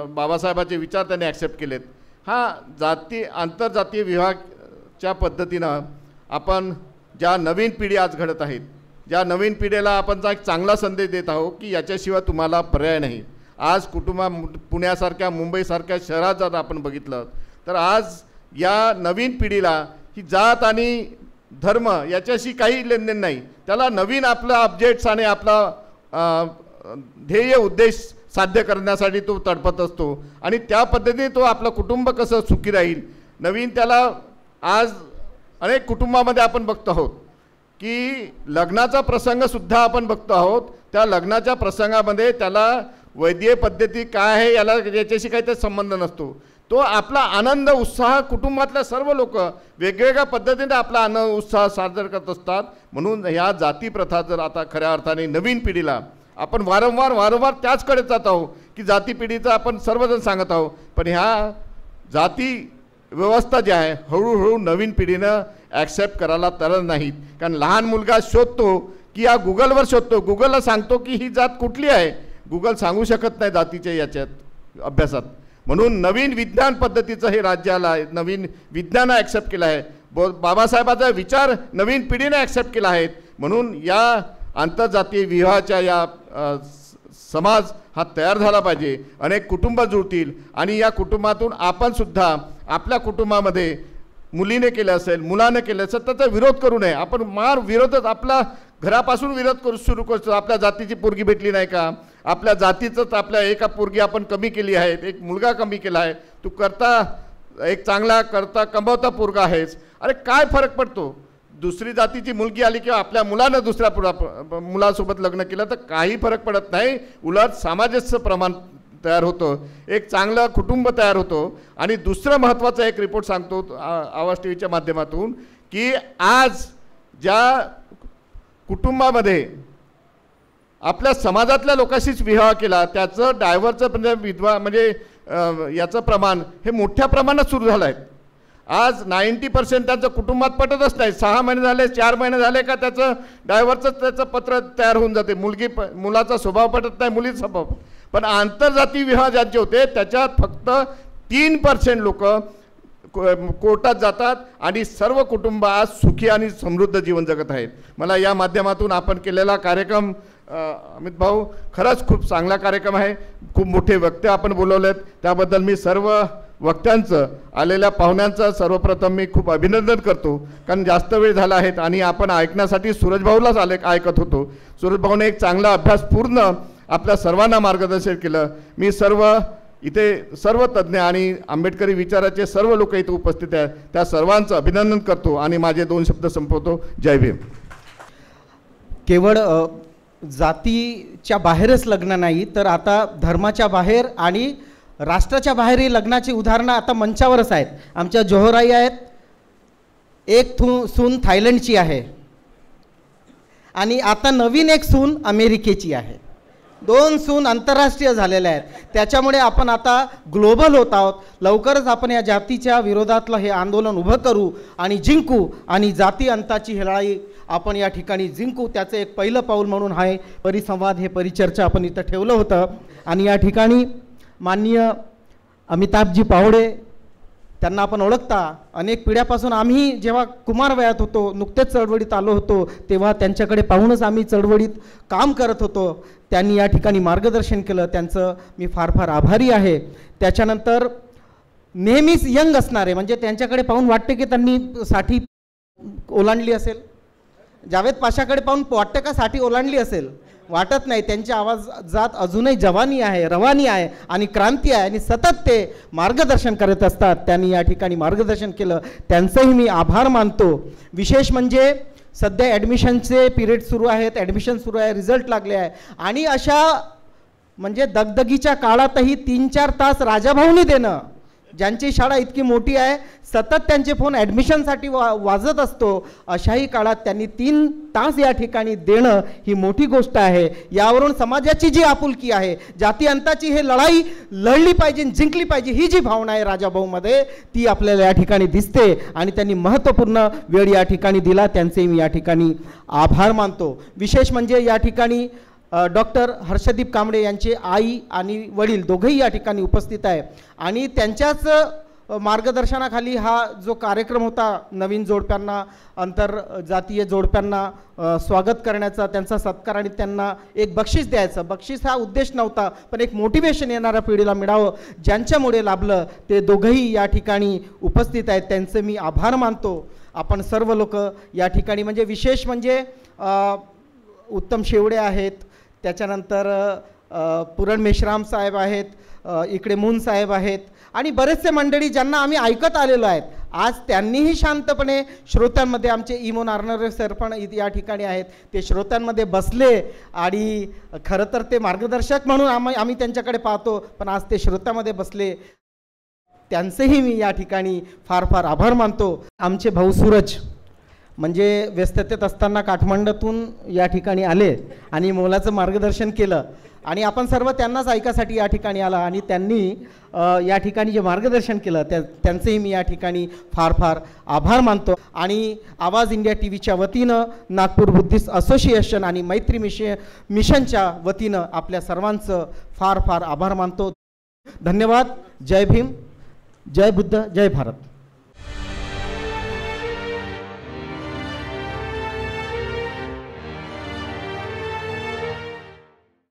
बाबासाहेबांचे विचार त्यांनी ॲक्सेप्ट केलेत. हा आंतरजातीय विवाहाच्या पद्धतीनं आपण ज्या नवीन पिढी आज घडत आहेत, ज्या नवीन पिढीला आपण एक चांगला संदेश देत आहोत की याच्याशिवाय तुम्हाला पर्याय नाही. आज पुण्यासारख्या मुंबईसारख्या शहरात जर आपण बघितलं तर आज या नवीन पिढीला ही जात आणि धर्म याच्याशी काही लेनदेन नाही. त्याला नवीन आपला ऑब्जेक्ट्स आणि आपला ध्येय उद्देश साध्य करण्यासाठी तो तडपत असतो आणि त्या पद्धतीने तो आपलं कुटुंब कसं सुखी राहील नवीन त्याला आज अनेक कुटुंबामध्ये आपण बघतो आहोत की लग्नाचा प्रसंगसुद्धा आपण बघतो आहोत. त्या लग्नाच्या प्रसंगामध्ये त्याला वैद्यकीय पद्धती काय आहे याच्याशी काही संबंध नसतो. तो आपला आनंद उत्साह कुटुंबातल्या सर्व लोक वेगवेगळ्या पद्धतीने आपला आनंद उत्साह साजरा करत असतात. म्हणून ह्या जाती प्रथा जर आता खऱ्या अर्थाने नवीन पिढीला आपण वारंवार त्याचकडे जात आहोत की जाती पिढीचं आपण सर्वजण सांगत आहोत, पण ह्या जाती व्यवस्था जी आहे हळूहळू नवीन पिढीनं ॲक्सेप्ट करायला तयार नाहीत. कारण लहान मुलगा शोधतो की या गुगलवर शोधतो, गुगलला सांगतो की ही जात कुठली आहे, गुगल सांगू शकत नाही जातीच्या याच्यात अभ्यासात. म्हणून नवीन विज्ञान पद्धतीचं हे राज्याला आहे, नवीन विज्ञानं ॲक्सेप्ट केलं आहे, बाबासाहेबांचा विचार नवीन पिढीने ॲक्सेप्ट केला आहे. म्हणून या आंतरजातीय विवाहाच्या या समाज हा तयार झाला पाहिजे. अनेक कुटुंब जुळतील आणि या कुटुंबातून आपण सुद्धा आपल्या कुटुंबामध्ये मुलीने केलं असेल मुलाने केलं असेल त्याचा विरोध करू नये. आपण विरोधच आपला घरापासून विरोध सुरू करतो. आपल्या जातीची पोरगी भेटली नाही का, आपल्या जातीचंच आपल्या एका पोरगी आपण कमी केली आहे, एक मुलगा कमी केला आहे, तू एक चांगला कमवता पोरगा आहेस, अरे काय फरक पडतो. दुसरी जातीची मुलगी आली किंवा आपल्या मुलानं दुसऱ्या मुलासोबत लग्न केलं तर काही फरक पडत नाही. उलट सामंजस्य प्रमाण तयार होतं, एक चांगलं कुटुंब तयार होतं. आणि दुसरं महत्त्वाचं एक रिपोर्ट सांगतो आवाज टीव्हीच्या माध्यमातून की आज ज्या कुटुंबामध्ये आपल्या समाजातल्या लोकांशीच विवाह केला त्याचं डायव्हर्सचं म्हणजे याचं प्रमाण हे मोठ्या प्रमाणात सुरू झालं आहे. आज 90% त्याचं कुटुंबात पटतच नाही. 6 महिने झाले 4 महिने झाले का त्याचं डायव्हर्सचं त्याचं पत्र तयार होऊन जाते. मुलाचा स्वभाव पटत नाही, मुलीचा स्वभाव. पण आंतरजातीय विवाह ज्यांचे होते त्याच्यात फक्त 3% लोक कोर्टात जातात आणि सर्व कुटुंब आज सुखी आणि समृद्ध जीवन जगत आहेत. मला या माध्यमातून आपण केलेला कार्यक्रम अमित भाऊ खरंच खूप चांगला कार्यक्रम आहे. खूप मोठे वक्ते आपण बोलवलेत त्याबद्दल मी सर्व वक्त्यांचं आलेल्या पाहुण्यांचं सर्वप्रथम मी खूप अभिनंदन करतो. कारण जास्त वेळ झाला आहे आणि आपण ऐकण्यासाठी सूरज भाऊलाच ऐकत होतो. सूरज भाऊने एक चांगला अभ्यास पूर्ण आपल्या सर्वांना मार्गदर्शन केलं. मी इथे सर्व तज्ज्ञ आणि आंबेडकरी विचाराचे सर्व लोक इथे उपस्थित आहेत त्या सर्वांचं अभिनंदन करतो आणि माझे 2 शब्द संपवतो. जय भीम. केवळ जातीच्या बाहेरच लग्न नाही तर आता धर्माच्या बाहेर आणि राष्ट्राच्या बाहेरही लग्नाची उदाहरणं आता मंचावरच आहेत. आमच्या जोहराई आहेत, एक सून थायलंडची आहे आणि आता नवीन एक सून अमेरिकेची आहे. 2 सून आंतरराष्ट्रीय झालेल्या आहेत. त्याच्यामुळे आपण आता ग्लोबल होत आहोत. लवकरच आपण या जातीच्या विरोधातलं हे आंदोलन उभं करू आणि जिंकू आणि जाती अंताची ही लढाई आपण या ठिकाणी जिंकू. त्याचं एक पहिलं पाऊल म्हणून हा परिसंवाद हे परिचर्चा आपण इथं ठेवलं होतं. आणि या ठिकाणी माननीय अमिताभजी पावडे त्यांना आपण ओळखता. अनेक पिढ्यापासून आम्ही जेव्हा कुमार वयात होतो नुकतेच चळवळीत आलो होतो तेव्हा त्यांच्याकडे पाहूनच आम्ही चळवळीत काम करत होतो. त्यांनी या ठिकाणी मार्गदर्शन केलं, त्यांचं मी फार फार आभारी आहे. त्याच्यानंतर नेहमीच यंग असणारे म्हणजे त्यांच्याकडे पाहून वाटते की त्यांनी 60 ओलांडली असेल. जावेद पाशाकडे पाहून वाटतं का 60 ओलांडली असेल, वाटत नाही. त्यांच्या आवाजात अजूनही जवानी आहे, रवानी आहे आणि क्रांती आहे आणि सतत ते मार्गदर्शन करत असतात. त्यांनी या ठिकाणी मार्गदर्शन केलं, त्यांचंही मी आभार मानतो. विशेष म्हणजे सध्या ॲडमिशनचे पिरियड सुरू आहेत, ॲडमिशन सुरू आहे, रिझल्ट लागले आहे आणि अशा म्हणजे दगदगीच्या काळातही 3-4 तास राजाभाऊनी देणं, ज्यांची शाळा इतकी मोठी आहे सतत त्यांचे फोन ॲडमिशनसाठी वाजत असतो, अशाही काळात त्यांनी 3 तास या ठिकाणी देणं ही मोठी गोष्ट आहे. यावरून समाजाची जी आपुलकी आहे, जाती अंताची हे लढाई लढली पाहिजे, जिंकली पाहिजे ही जी भावना आहे राजाभाऊमध्ये ती आपल्याला या ठिकाणी दिसते आणि त्यांनी महत्त्वपूर्ण वेळ या ठिकाणी दिला, त्यांचे मी या ठिकाणी आभार मानतो. विशेष म्हणजे या ठिकाणी डॉक्टर हर्षदीप कांबळे यांचे आई आणि वडील दोघेही या ठिकाणी उपस्थित आहे आणि त्यांच्याच मार्गदर्शनाखाली हा जो कार्यक्रम होता, नवीन जोडप्यांना, आंतरजातीय जोडप्यांना स्वागत करण्याचा, त्यांचा सत्कार आणि त्यांना एक बक्षीस द्यायचं. बक्षीस हा उद्देश नव्हता, पण एक मोटिवेशन येणाऱ्या पिढीला मिळावं, ज्यांच्यामुळे लाभलं ते दोघंही या ठिकाणी उपस्थित आहेत, त्यांचे मी आभार मानतो. आपण सर्व लोक या ठिकाणी, म्हणजे विशेष म्हणजे उत्तम शेवडे आहेत, त्याच्यानंतर पुरण मेश्राम साहेब आहेत, इकडे मून साहेब आहेत आणि बरेचसे मंडळी ज्यांना आम्ही ऐकत आलेलो आहेत. आज त्यांनीही शांतपणे श्रोत्यांमध्ये, आमचे इमो नारनरे सर पण या ठिकाणी आहेत, ते श्रोत्यांमध्ये बसले आणि खरं तर ते मार्गदर्शक म्हणून आम्ही त्यांच्याकडे पाहतो, पण आज ते श्रोत्यामध्ये बसले. त्यांचेही मी या ठिकाणी फार फार आभार मानतो. आमचे भाऊ सूरज म्हणजे व्यस्ततेत असताना काठमांडूतून या ठिकाणी आले आणि मोलाचं मार्गदर्शन केलं आणि आपण सर्व त्यांनाच ऐकासाठी या ठिकाणी आला आणि त्यांनी या ठिकाणी जे मार्गदर्शन केलं त्यांचेही मी या ठिकाणी फार फार आभार मानतो. आणि आवाज इंडिया टीव्हीच्या वतीनं, नागपूर बुद्धिस्ट असोसिएशन आणि मैत्री मिशनच्या वतीनं आपल्या सर्वांचं फार फार आभार मानतो. धन्यवाद. जय भीम, जय बुद्ध, जय भारत.